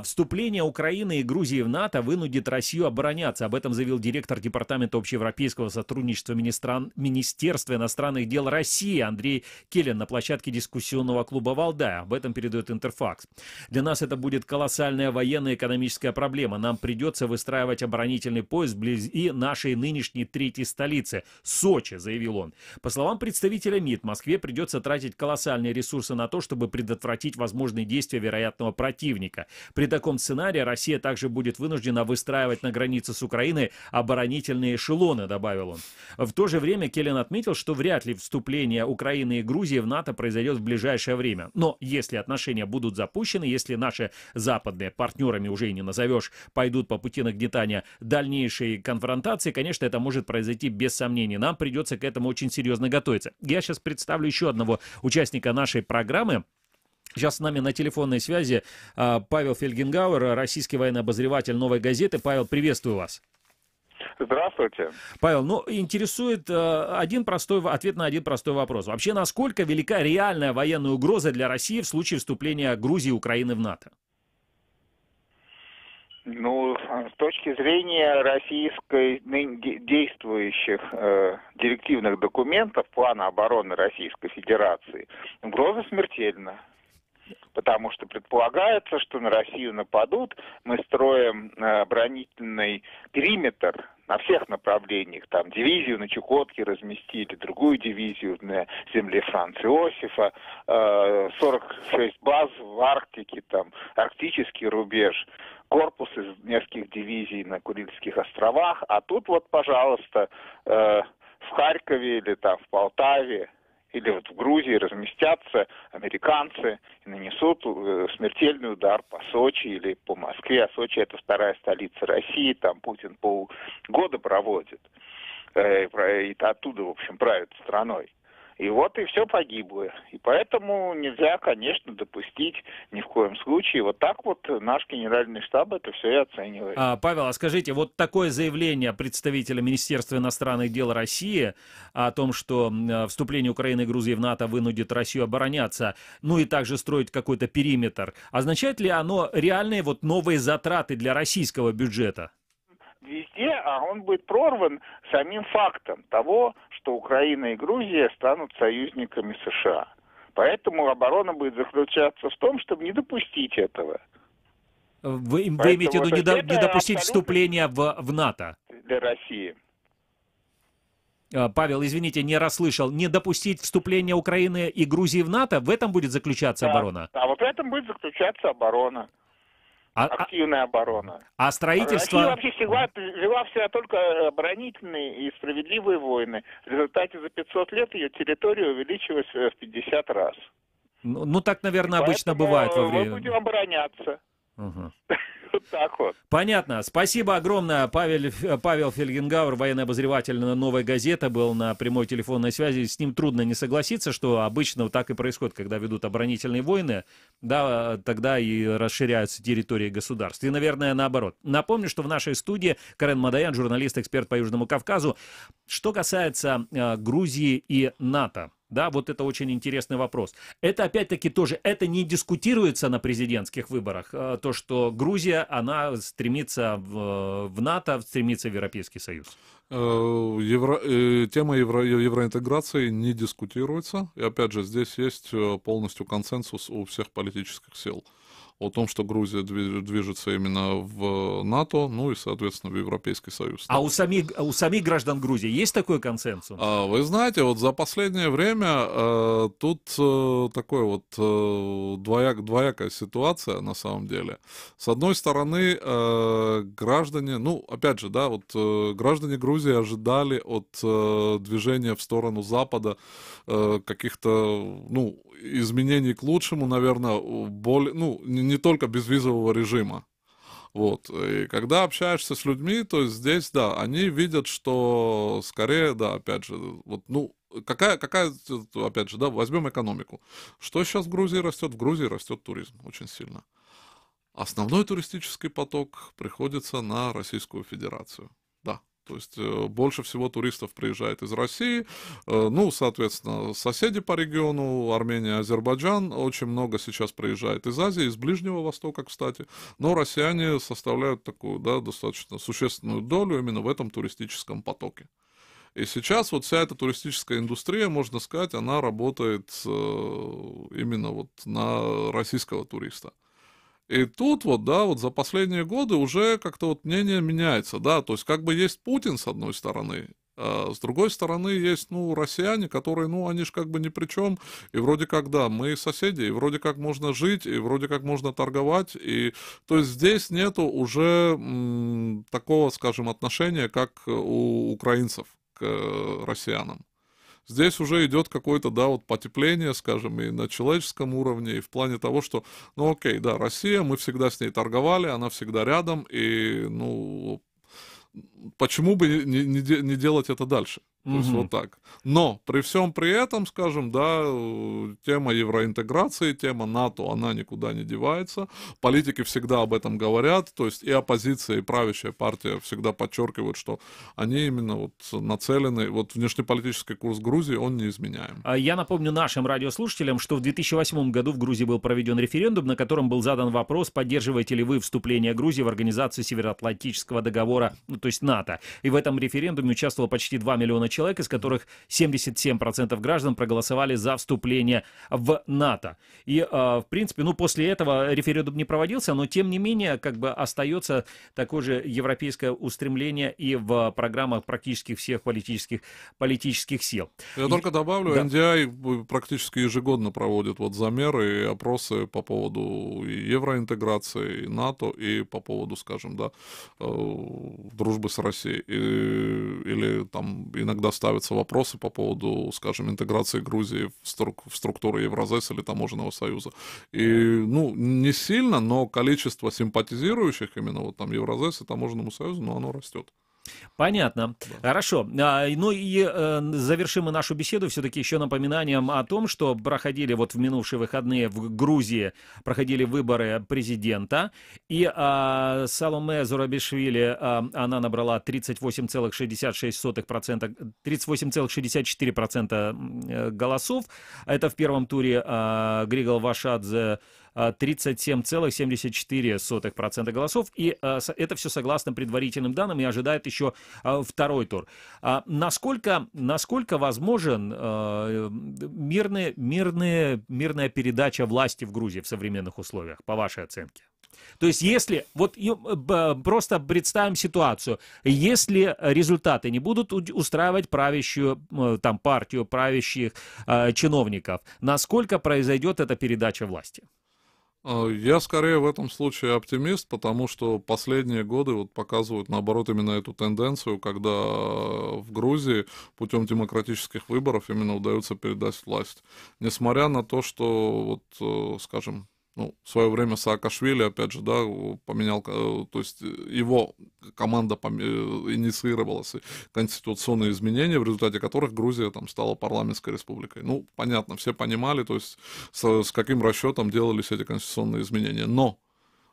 Speaker 3: «Вступление Украины и Грузии в НАТО вынудит Россию обороняться». Об этом заявил директор Департамента общеевропейского сотрудничества Министерства иностранных дел России Андрей Келин на площадке дискуссионного клуба «Валдай». Об этом передает Интерфакс. «Для нас это будет колоссальная военная и экономическая проблема. Нам придется выстраивать оборонительный пояс вблизи нашей нынешней третьей столицы – Сочи», заявил он. По словам представителя МИД, Москве придется тратить колоссальные ресурсы на то, чтобы предотвратить возможные действия вероятного противника. При таком сценарии Россия также будет вынуждена выстраивать на границе с Украиной оборонительные эшелоны, добавил он. В то же время Келин отметил, что вряд ли вступление Украины и Грузии в НАТО произойдет в ближайшее время. Но если отношения будут запущены, если наши западные партнерами уже и не назовешь, пойдут по пути нагнетания дальнейшей конфронтации, конечно, это может произойти без сомнений. Нам придется к этому очень серьезно готовиться. Я сейчас представлю еще одного участника нашей программы. Сейчас с нами на телефонной связи Павел Фельгенгауэр, российский военный обозреватель «Новой газеты». Павел, приветствую вас.
Speaker 17: Здравствуйте.
Speaker 3: Павел, ну, интересует ответ на один простой вопрос. Вообще, насколько велика реальная военная угроза для России в случае вступления Грузии и Украины в НАТО?
Speaker 17: Ну, с точки зрения российской действующих директивных документов плана обороны Российской Федерации, угроза смертельна. Потому что предполагается, что на Россию нападут, мы строим оборонительный периметр на всех направлениях. Там дивизию на Чукотке разместили, другую дивизию на земле Франца Иосифа, 46 баз в Арктике, там арктический рубеж, корпус из нескольких дивизий на Курильских островах. А тут вот, пожалуйста, в Харькове или там в Полтаве или вот в Грузии разместятся американцы и нанесут смертельный удар по Сочи или по Москве. А Сочи — это вторая столица России, там Путин полгода проводит. И оттуда, в общем, правит страной. И вот и все погибло. И поэтому нельзя, конечно, допустить ни в коем случае. Вот так вот наш генеральный штаб это все и оценивает.
Speaker 3: Павел, а скажите, вот такое заявление представителя Министерства иностранных дел России о том, что вступление Украины и Грузии в НАТО вынудит Россию обороняться, ну и также строить какой-то периметр, означает ли оно реальные вот новые затраты для российского бюджета?
Speaker 17: Везде, а он будет прорван самим фактом того, что Украина и Грузия станут союзниками США. Поэтому оборона будет заключаться в том, чтобы не допустить этого.
Speaker 3: Вы имеете в виду не допустить вступления в НАТО?
Speaker 17: Для России.
Speaker 3: Павел, извините, не расслышал. Не допустить вступления Украины и Грузии в НАТО? В этом будет заключаться оборона?
Speaker 17: Да, вот в этом будет заключаться оборона. Активная оборона.
Speaker 3: А строительство...
Speaker 17: Россия вообще вела всегда только оборонительные и справедливые войны. В результате за 500 лет ее территория увеличилась в 50 раз.
Speaker 3: Ну так, наверное, обычно бывает во время...
Speaker 17: Мы будем обороняться.
Speaker 3: Угу.
Speaker 17: Вот так вот.
Speaker 3: Понятно. Спасибо огромное. Павел Фельгенгауэр, военный обозреватель «Новой газеты», был на прямой телефонной связи. С ним трудно не согласиться, что обычно вот так и происходит, когда ведут оборонительные войны, да, тогда и расширяются территории государств. И, наверное, наоборот. Напомню, что в нашей студии Карен Мадаян, журналист, эксперт по Южному Кавказу. Что касается Грузии и НАТО. Да, вот это очень интересный вопрос. Это, опять-таки, тоже, это не дискутируется на президентских выборах. То, что Грузия, она стремится в НАТО, стремится в Европейский Союз.
Speaker 15: Тема евроинтеграции не дискутируется. И, опять же, здесь есть полностью консенсус у всех политических сил о том, что Грузия движется именно в НАТО, ну и, соответственно, в Европейский Союз.
Speaker 3: А у самих граждан Грузии есть такой консенсус?
Speaker 15: Вы знаете, вот за последнее время тут такой вот двоякая ситуация на самом деле. С одной стороны, граждане, ну, опять же, да, вот граждане Грузии ожидали от движения в сторону Запада каких-то, ну, изменений к лучшему, наверное, более, ну, не только безвизового режима. Вот. И когда общаешься с людьми, то здесь, да, они видят, что скорее, да, опять же, вот, ну, какая, опять же, да, возьмем экономику. Что сейчас в Грузии растет? В Грузии растет туризм очень сильно. Основной туристический поток приходится на Российскую Федерацию. Да. То есть больше всего туристов приезжает из России, ну, соответственно, соседи по региону, Армения, Азербайджан, очень много сейчас приезжает из Азии, из Ближнего Востока, кстати, но россияне составляют такую, да, достаточно существенную долю именно в этом туристическом потоке. И сейчас вот вся эта туристическая индустрия, можно сказать, она работает именно вот на российского туриста. И тут вот, да, вот за последние годы уже как-то вот мнение меняется, да, то есть как бы есть Путин с одной стороны, а с другой стороны есть, ну, россияне, которые, ну, они же как бы ни при чем, и вроде как, да, мы соседи, и вроде как можно жить, и вроде как можно торговать, и, то есть здесь нету уже такого, скажем, отношения, как у украинцев к россиянам. Здесь уже идет какое-то, да, вот потепление, скажем, и на человеческом уровне, и в плане того, что, ну окей, да, Россия, мы всегда с ней торговали, она всегда рядом, и, ну, почему бы не делать это дальше? То есть вот так. Но при всем при этом, скажем, да, тема евроинтеграции, тема НАТО, она никуда не девается. Политики всегда об этом говорят, то есть и оппозиция, и правящая партия всегда подчеркивают, что они именно вот нацелены, вот внешнеполитический курс Грузии, он неизменяем.
Speaker 3: Я напомню нашим радиослушателям, что в 2008 году в Грузии был проведен референдум, на котором был задан вопрос, поддерживаете ли вы вступление Грузии в Организацию Североатлантического договора, ну, то есть НАТО. И в этом референдуме участвовало почти 2 миллиона человек, из которых 77% граждан проголосовали за вступление в НАТО. И, в принципе, ну, после этого референдум не проводился, но, тем не менее, как бы остается такое же европейское устремление и в программах практически всех политических сил.
Speaker 15: Я только добавлю, да. NDI практически ежегодно проводит вот замеры и опросы по поводу и евроинтеграции, и НАТО, и по поводу, скажем, да, дружбы с Россией. Или там иногда ставятся вопросы по поводу, скажем, интеграции Грузии в структуру Евразес или Таможенного союза. И, ну, не сильно, но количество симпатизирующих именно вот там Евразес и Таможенному союзу, ну, оно растет.
Speaker 3: Понятно. Да. Хорошо. Ну и завершим мы нашу беседу все-таки еще напоминанием о том, что проходили вот в минувшие выходные в Грузии, проходили выборы президента, и Саломе Зурабишвили, она набрала 38,66%, 38,64% голосов. Это в первом туре Григал Вашадзе 37,74% голосов. И это все согласно предварительным данным, и ожидает еще второй тур. Насколько возможен мирная передача власти в Грузии в современных условиях, по вашей оценке? То есть, если, вот просто представим ситуацию, если результаты не будут устраивать правящую там партию, правящих чиновников, насколько произойдет эта передача власти?
Speaker 15: Я скорее в этом случае оптимист, потому что последние годы вот показывают, наоборот, именно эту тенденцию, когда в Грузии путем демократических выборов именно удается передать власть. Несмотря на то, что, вот, скажем, ну, в свое время Саакашвили, опять же, да, поменял, то есть его команда инициировала конституционные изменения, в результате которых Грузия там стала парламентской республикой. Ну, понятно, все понимали, то есть с каким расчетом делались эти конституционные изменения. Но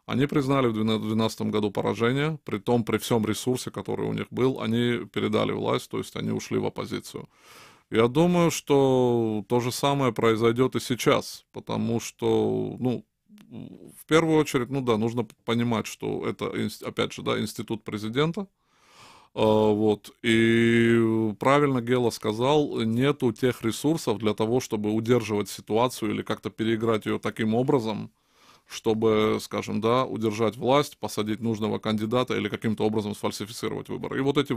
Speaker 15: они признали в 2012 году поражение, при всем ресурсе, который у них был, они передали власть, то есть они ушли в оппозицию. Я думаю, что то же самое произойдет и сейчас, потому что, ну, в первую очередь, ну да, нужно понимать, что это, опять же, да, институт президента, вот, и правильно Гела сказал, нету тех ресурсов для того, чтобы удерживать ситуацию или как-то переиграть ее таким образом, чтобы, скажем, да, удержать власть, посадить нужного кандидата или каким-то образом сфальсифицировать выборы. И вот эта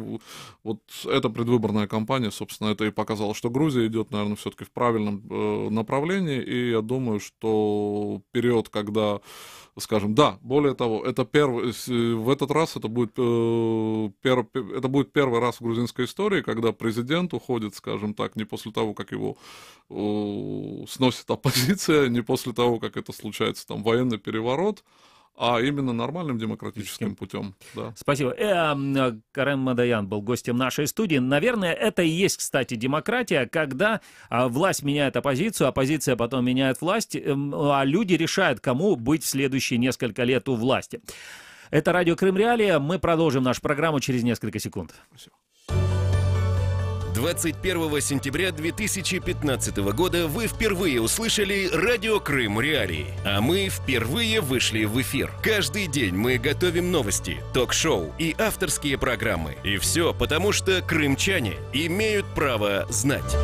Speaker 15: предвыборная кампания, собственно, это и показало, что Грузия идет, наверное, все-таки в правильном направлении, и я думаю, что период, когда, скажем, да, более того, это в этот раз это будет первый раз в грузинской истории, когда президент уходит, скажем так, не после того, как его сносит оппозиция, не после того, как это случается, там, военный переворот, а именно нормальным демократическим путем. Да.
Speaker 3: Спасибо. Карен Мадаян был гостем нашей студии. Наверное, это и есть, кстати, демократия, когда власть меняет оппозицию, оппозиция потом меняет власть, а люди решают, кому быть в следующие несколько лет у власти. Это радио Крым Реалии. Мы продолжим нашу программу через несколько секунд.
Speaker 15: Спасибо.
Speaker 1: 21 сентября 2015 года вы впервые услышали радио Крым Реалии, а мы впервые вышли в эфир. Каждый день мы готовим новости, ток-шоу и авторские программы. И все потому, что крымчане имеют право знать.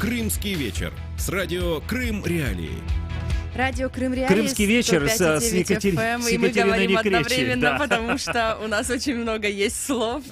Speaker 1: Крымский вечер с радио Крым Реалии.
Speaker 2: Радио Крым Реалии.
Speaker 3: Крымский вечер с
Speaker 2: Екатериной
Speaker 3: и мы говорим
Speaker 2: одновременно,
Speaker 3: да.
Speaker 2: Потому что у нас очень много есть слов.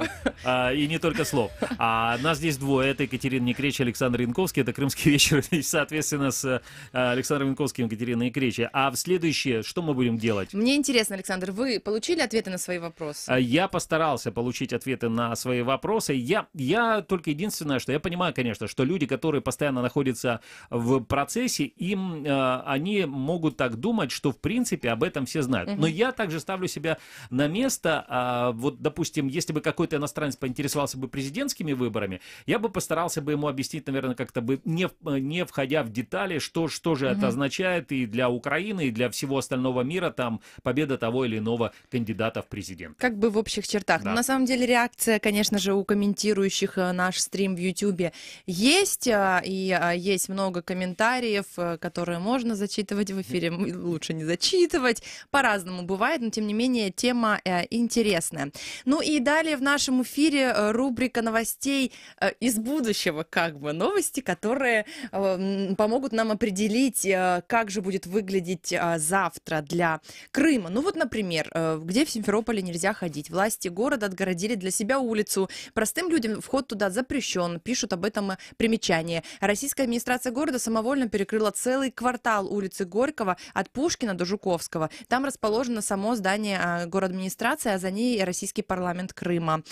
Speaker 3: И не только слов. Нас здесь двое. Это Екатерина Некреч и Александр Янковский. Это Крымский вечер, и, соответственно, с Александром Янковским и Екатериной Некреч. А в следующее, что мы будем делать?
Speaker 2: Мне интересно, Александр, вы получили ответы на свои вопросы?
Speaker 3: Я постарался получить ответы на свои вопросы. Я только единственное, что я понимаю, конечно, что люди, которые постоянно находятся в процессе, они могут так думать, что в принципе об этом все знают. Но я также ставлю себя на место, вот, допустим, если бы какой-то иностранец поинтересовался бы президентскими выборами, я бы постарался бы ему объяснить, наверное, как-то бы не входя в детали, что же это означает и для Украины, и для всего остального мира, там, победа того или иного кандидата в президент.
Speaker 2: Как бы в общих чертах.
Speaker 3: Да.
Speaker 2: Но на самом деле реакция, конечно же, у комментирующих наш стрим в Ютубе есть, и есть много комментариев, которые можно зачитывать в эфире, лучше не зачитывать, по-разному бывает, но тем не менее тема интересная. Ну и далее в нашем эфире рубрика новостей из будущего, как бы, новости, которые помогут нам определить, как же будет выглядеть завтра для Крыма. Ну вот, например, где в Симферополе нельзя ходить. Власти города отгородили для себя улицу. Простым людям вход туда запрещен. Пишут об этом примечание. Российская администрация города самовольно перекрыла целый квартал улицы Горького от Пушкина до Жуковского. Там расположено само здание городадминистрации, а за ней российский парламент Крыма.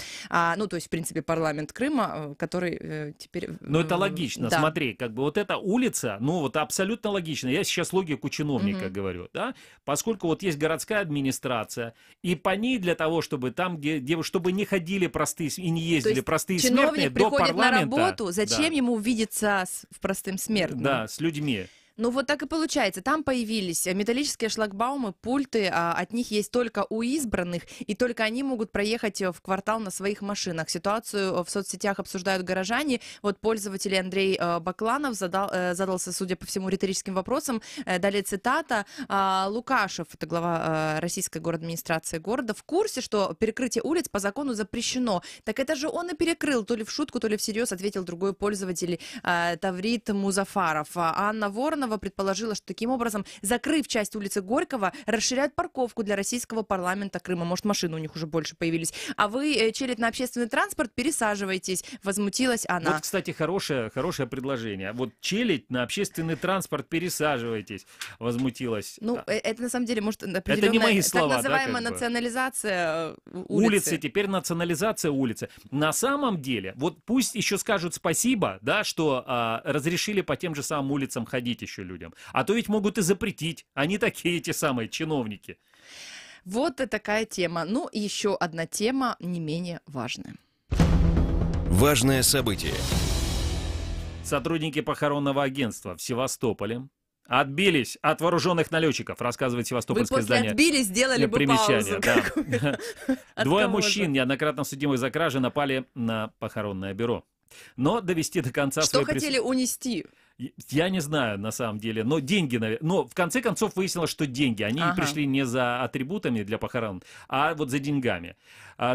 Speaker 2: Ну, то есть, в принципе, парламент Крыма, который теперь...
Speaker 3: Ну, это логично.
Speaker 2: Да.
Speaker 3: Смотри, как бы вот эта улица, ну, вот абсолютно логично. Я сейчас логику чиновника говорю, да? Поскольку вот есть городская администрация, и по ней для того, чтобы там, где чтобы не ходили простые и не ездили простые смертные до парламента.
Speaker 2: Чиновник приходит на работу, зачем ему видеться с простым смертным?
Speaker 3: Да, с людьми.
Speaker 2: Ну вот так и получается. Там появились металлические шлагбаумы, пульты, от них есть только у избранных, и только они могут проехать в квартал на своих машинах. Ситуацию в соцсетях обсуждают горожане. Вот пользователь Андрей Бакланов задался, судя по всему, риторическим вопросом. Далее цитата. Лукашев, это глава российской городадминистрации города, в курсе, что перекрытие улиц по закону запрещено. Так это же он и перекрыл, то ли в шутку, то ли всерьез, ответил другой пользователь Таврит Музафаров. Анна Воронова предположила, что таким образом, закрыв часть улицы Горького, расширяют парковку для российского парламента Крыма. Может, машины у них уже больше появились. А вы челядь на общественный транспорт, пересаживайтесь, возмутилась она.
Speaker 3: Вот, кстати, хорошее предложение. Вот челядь на общественный транспорт, пересаживайтесь, возмутилась.
Speaker 2: Ну, это на самом деле, может, определенная...
Speaker 3: Это не мои слова,
Speaker 2: так называемая
Speaker 3: да, как бы.
Speaker 2: Национализация
Speaker 3: улицы. Теперь национализация улицы. На самом деле, вот пусть еще скажут спасибо, да, что разрешили по тем же самым улицам ходить еще людям. А то ведь могут и запретить. Они такие, эти самые чиновники.
Speaker 2: Вот и такая тема. Ну, и еще одна тема, не менее важная.
Speaker 1: Важное событие.
Speaker 3: Сотрудники похоронного агентства в Севастополе отбились от вооруженных налетчиков, рассказывает севастопольское издание.
Speaker 2: Вы после отбились, сделали бы паузу.
Speaker 3: Да. Двое мужчин, неоднократно судимых за кражи, напали на похоронное бюро. Но довести до конца...
Speaker 2: Что хотели унести?
Speaker 3: Я не знаю, на самом деле, но деньги, но в конце концов выяснилось, что деньги, они пришли не за атрибутами для похорон, а вот за деньгами.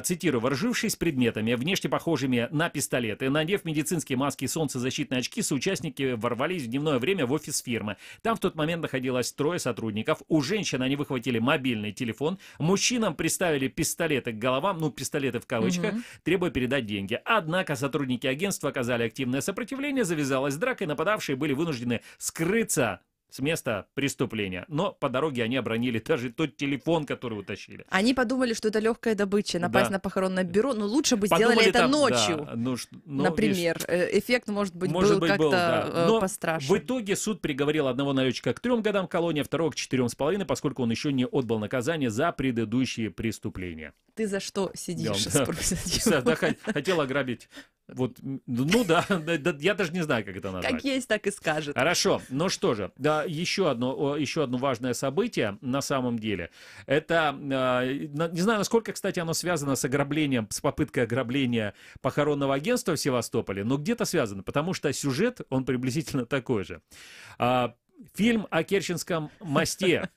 Speaker 3: Цитирую: вооружившись предметами, внешне похожими на пистолеты, надев медицинские маски и солнцезащитные очки, соучастники ворвались в дневное время в офис фирмы. Там в тот момент находилось 3 сотрудников. У женщин они выхватили мобильный телефон, мужчинам приставили пистолеты к головам, ну, пистолеты в кавычках, требуя передать деньги. Однако сотрудники агентства оказали активное сопротивление, завязалась драка, и нападавшие были вынуждены скрыться с места преступления. Но по дороге они обронили даже тот телефон, который утащили.
Speaker 2: Они подумали, что это легкая добыча, напасть на похоронное бюро, но лучше бы
Speaker 3: подумали
Speaker 2: сделали это
Speaker 3: там,
Speaker 2: ночью,
Speaker 3: да,
Speaker 2: например. Эффект, может быть, был как-то пострашнее.
Speaker 3: В итоге суд приговорил одного налетчика к 3 годам колонии, второго к 4,5, поскольку он еще не отбыл наказание за предыдущие преступления.
Speaker 2: Ты за что сидишь?
Speaker 3: Да, хотел ограбить. Вот, ну да, я даже не знаю, как это назвать.
Speaker 2: Как есть, так и скажет.
Speaker 3: Хорошо, ну что же, да, еще одно важное событие на самом деле. Это, не знаю, насколько, кстати, оно связано с ограблением, с попыткой ограбления похоронного агентства в Севастополе, но где-то связано, потому что сюжет, он приблизительно такой же. Фильм о Керченском мосте.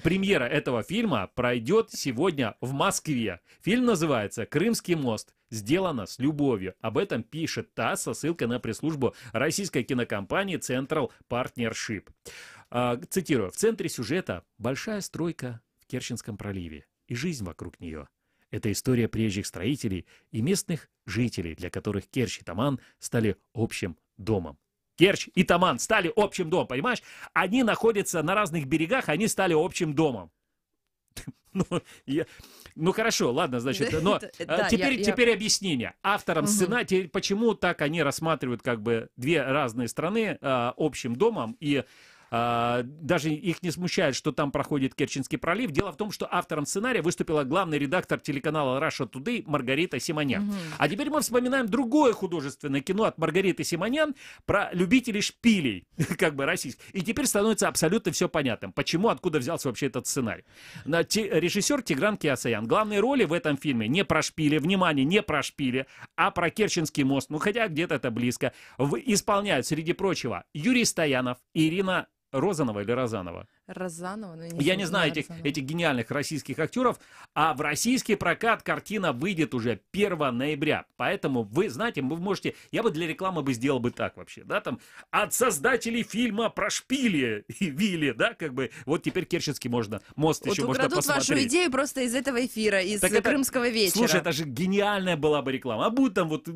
Speaker 3: Премьера этого фильма пройдет сегодня в Москве. Фильм называется «Крымский мост. Сделано с любовью». Об этом пишет ТАСС со ссылкой на пресс-службу российской кинокомпании Central Partnership. Цитирую: «В центре сюжета большая стройка в Керченском проливе и жизнь вокруг нее. Это история приезжих строителей и местных жителей, для которых Керчь и Таман стали общим домом». Керчь и Таман стали общим домом, понимаешь? Они находятся на разных берегах, они стали общим домом. Ну хорошо, ладно, значит, но теперь объяснение. Авторам сценария, почему так они рассматривают как бы две разные страны общим домом, и даже их не смущает, что там проходит Керченский пролив. Дело в том, что автором сценария выступила главный редактор телеканала Russia Today Маргарита Симонян. А теперь мы вспоминаем другое художественное кино от Маргариты Симонян про любителей шпилей, как бы российских. И теперь становится абсолютно все понятным, почему, откуда взялся вообще этот сценарий. Режиссер Тигран Кеосаян. Главные роли в этом фильме не про шпили, внимание, не про шпили, а про Керченский мост. Ну, хотя где-то это близко. Исполняют, среди прочего, Юрий Стоянов и Ирина Розанова или Розанова?
Speaker 2: Розанова, ну,
Speaker 3: я не знаю этих гениальных российских актеров, а в российский прокат картина выйдет уже 1 ноября. Поэтому вы знаете, вы можете, я бы для рекламы бы сделал бы так вообще, да, там, от создателей фильма про шпили и вилли, да, как бы, вот теперь Керченский мост вот еще можно посмотреть.
Speaker 2: Вашу идею просто из этого эфира, из крымского вечера.
Speaker 3: Слушай, это же гениальная была бы реклама. А будет там вот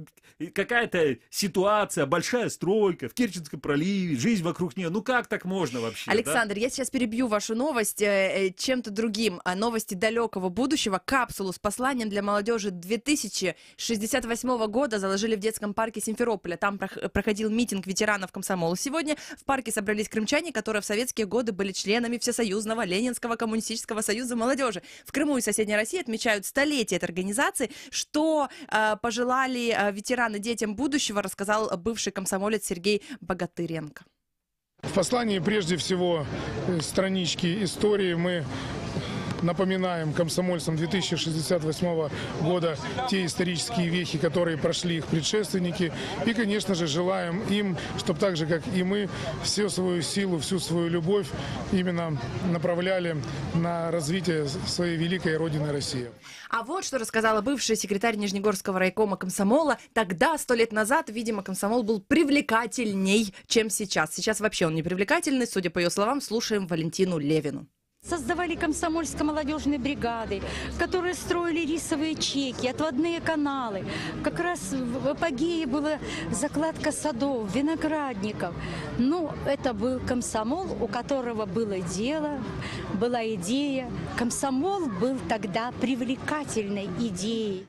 Speaker 3: какая-то ситуация, большая стройка в Керченском проливе, жизнь вокруг нее, ну как так можно вообще?
Speaker 2: Александр, я сейчас перебью вашу новость чем-то другим. Новости далекого будущего. Капсулу с посланием для молодежи 2068 года заложили в детском парке Симферополя. Там проходил митинг ветеранов комсомола. Сегодня в парке собрались крымчане, которые в советские годы были членами Всесоюзного Ленинского коммунистического союза молодежи. В Крыму и соседней России отмечают столетие этой организации. Что пожелали ветераны детям будущего, рассказал бывший комсомолец Сергей Богатыренко.
Speaker 18: В послании прежде всего странички истории мы напоминаем комсомольцам 2068 года те исторические вехи, которые прошли их предшественники. И, конечно же, желаем им, чтобы так же, как и мы, всю свою силу, всю свою любовь именно направляли на развитие своей великой родины России.
Speaker 2: А вот что рассказала бывший секретарь Нижнегорского райкома комсомола. Тогда, 100 лет назад, видимо, комсомол был привлекательней, чем сейчас. Сейчас вообще он не привлекательный, судя по ее словам. Слушаем Валентину Левину.
Speaker 19: Создавали комсомольско-молодежные бригады, которые строили рисовые чеки, отводные каналы. Как раз в апогее была закладка садов, виноградников. Ну, это был комсомол, у которого было дело, была идея. Комсомол был тогда привлекательной идеей.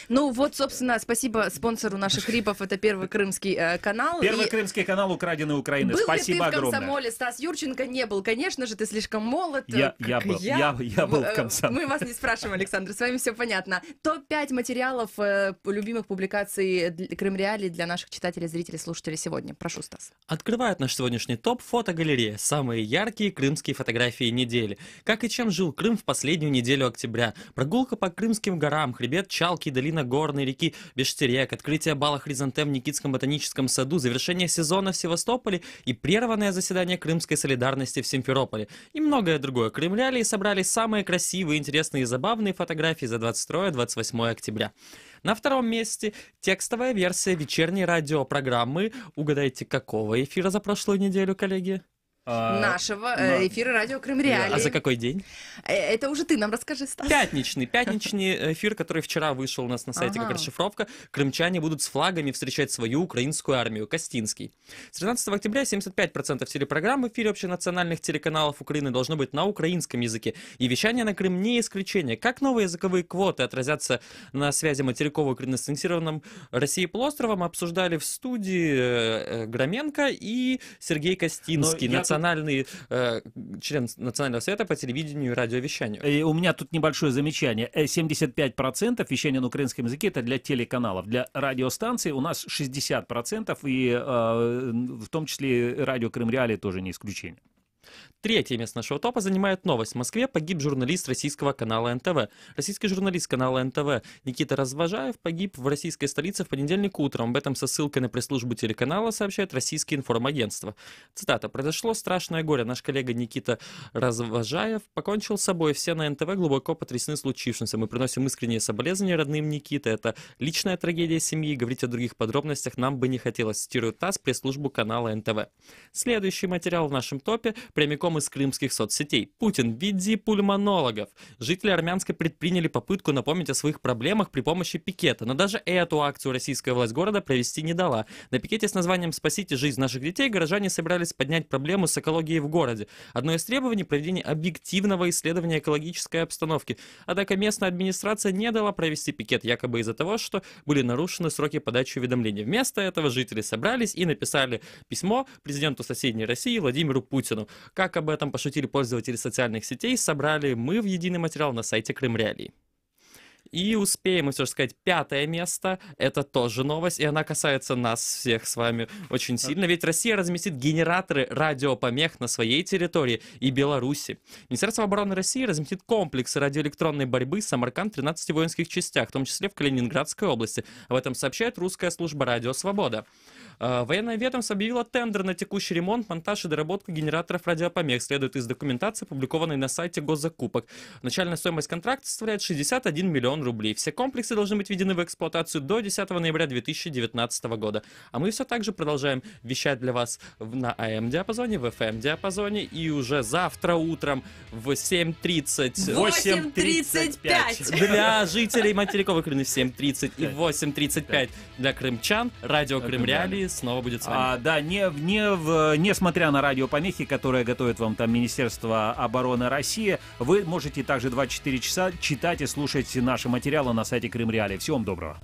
Speaker 2: Ну вот, собственно, спасибо спонсору наших рипов, это Первый Крымский канал.
Speaker 3: Первый Крымский канал украденной Украины. Спасибо огромное.
Speaker 2: Был ли ты в комсомоле? Стас Юрченко не был, конечно же, ты слишком молод.
Speaker 3: Я был в комсомоле.
Speaker 2: Мы вас не спрашиваем, Александр, с вами все понятно. Топ-5 материалов любимых публикаций Крым Реалии для наших читателей, зрителей, слушателей сегодня. Прошу, Стас.
Speaker 20: Открывает наш сегодняшний топ фотогалерея. Самые яркие крымские фотографии недели. Как и чем жил Крым в последнюю неделю октября. Прогулка по Крымским горам, хребет Чалки, долина горной реки Бештерек, открытие бала Хризантем в Никитском ботаническом саду, завершение сезона в Севастополе и прерванное заседание Крымской солидарности в Симферополе. И многое другое. Крым Реалии собрали самые красивые, интересные и забавные фотографии за 22-28 октября. На втором месте текстовая версия вечерней радиопрограммы. Угадайте, какого эфира за прошлую неделю, коллеги?
Speaker 2: Нашего эфира радио Крым Реалии.
Speaker 20: А за какой день?
Speaker 2: Это уже ты нам расскажи, Стас.
Speaker 20: Пятничный эфир, который вчера вышел у нас на сайте как расшифровка. Крымчане будут с флагами встречать свою украинскую армию. Костинский. С 13 октября 75% телепрограмм в эфире общенациональных телеканалов Украины должно быть на украинском языке. И вещание на Крым не исключение. Как новые языковые квоты отразятся на связи материково-украиноцентрированном России полуостровом, обсуждали в студии Громенко и Сергей Костинский, член Национального совета по телевидению и радиовещанию.
Speaker 3: И у меня тут небольшое замечание. 75% вещания на украинском языке это для телеканалов. Для радиостанций у нас 60%, и в том числе радио Крым Реалии тоже не исключение.
Speaker 20: Третье место нашего топа занимает новость. В Москве погиб журналист российского канала НТВ. Российский журналист канала НТВ Никита Развожаев погиб в российской столице в понедельник утром. Об этом со ссылкой на пресс-службу телеканала сообщает российское информагентство. Цитата. «Произошло страшное горе. Наш коллега Никита Развожаев покончил с собой. Все на НТВ глубоко потрясены случившимся. Мы приносим искренние соболезнования родным Никиты. Это личная трагедия семьи. Говорить о других подробностях нам бы не хотелось», цитирует ТАСС пресс-службу канала НТВ. Следующий материал в нашем топе. прямиком из крымских соцсетей. Путин, веди пульмонологов. Жители Армянска предприняли попытку напомнить о своих проблемах при помощи пикета, но даже эту акцию российская власть города провести не дала. На пикете с названием «Спасите жизнь наших детей» горожане собирались поднять проблему с экологией в городе. Одно из требований — проведение объективного исследования экологической обстановки. Однако местная администрация не дала провести пикет, якобы из-за того, что были нарушены сроки подачи уведомлений. Вместо этого жители собрались и написали письмо президенту соседней России Владимиру Путину. Как об этом пошутили пользователи социальных сетей, собрали мы в единый материал на сайте Крым Реалии. И успеем мы все же сказать 5-е место. Это тоже новость, и она касается нас всех с вами очень сильно. Ведь Россия разместит генераторы радиопомех на своей территории и Беларуси. Министерство обороны России разместит комплексы радиоэлектронной борьбы «Самарканд» в 13 воинских частях, в том числе в Калининградской области. Об этом сообщает русская служба «Радио Свобода». Военное ведомство объявило тендер на текущий ремонт, монтаж и доработку генераторов радиопомех. Следует из документации, опубликованной на сайте Госзакупок. Начальная стоимость контракта составляет 61 миллион рублей. Все комплексы должны быть введены в эксплуатацию до 10 ноября 2019 года. А мы все так же продолжаем вещать для вас на АМ-диапазоне, в ФМ-диапазоне. И уже завтра утром в 7:30...
Speaker 13: 8:35!
Speaker 20: Для жителей материковой Украины в 7:30 и 8:35 для крымчан. Радио Крым Реалии снова будет с вами.
Speaker 3: Да, несмотря на радиопомехи, которые готовит вам там Министерство обороны России, вы можете также 24 часа читать и слушать наши материалы на сайте Крым Реалии. Всего вам доброго.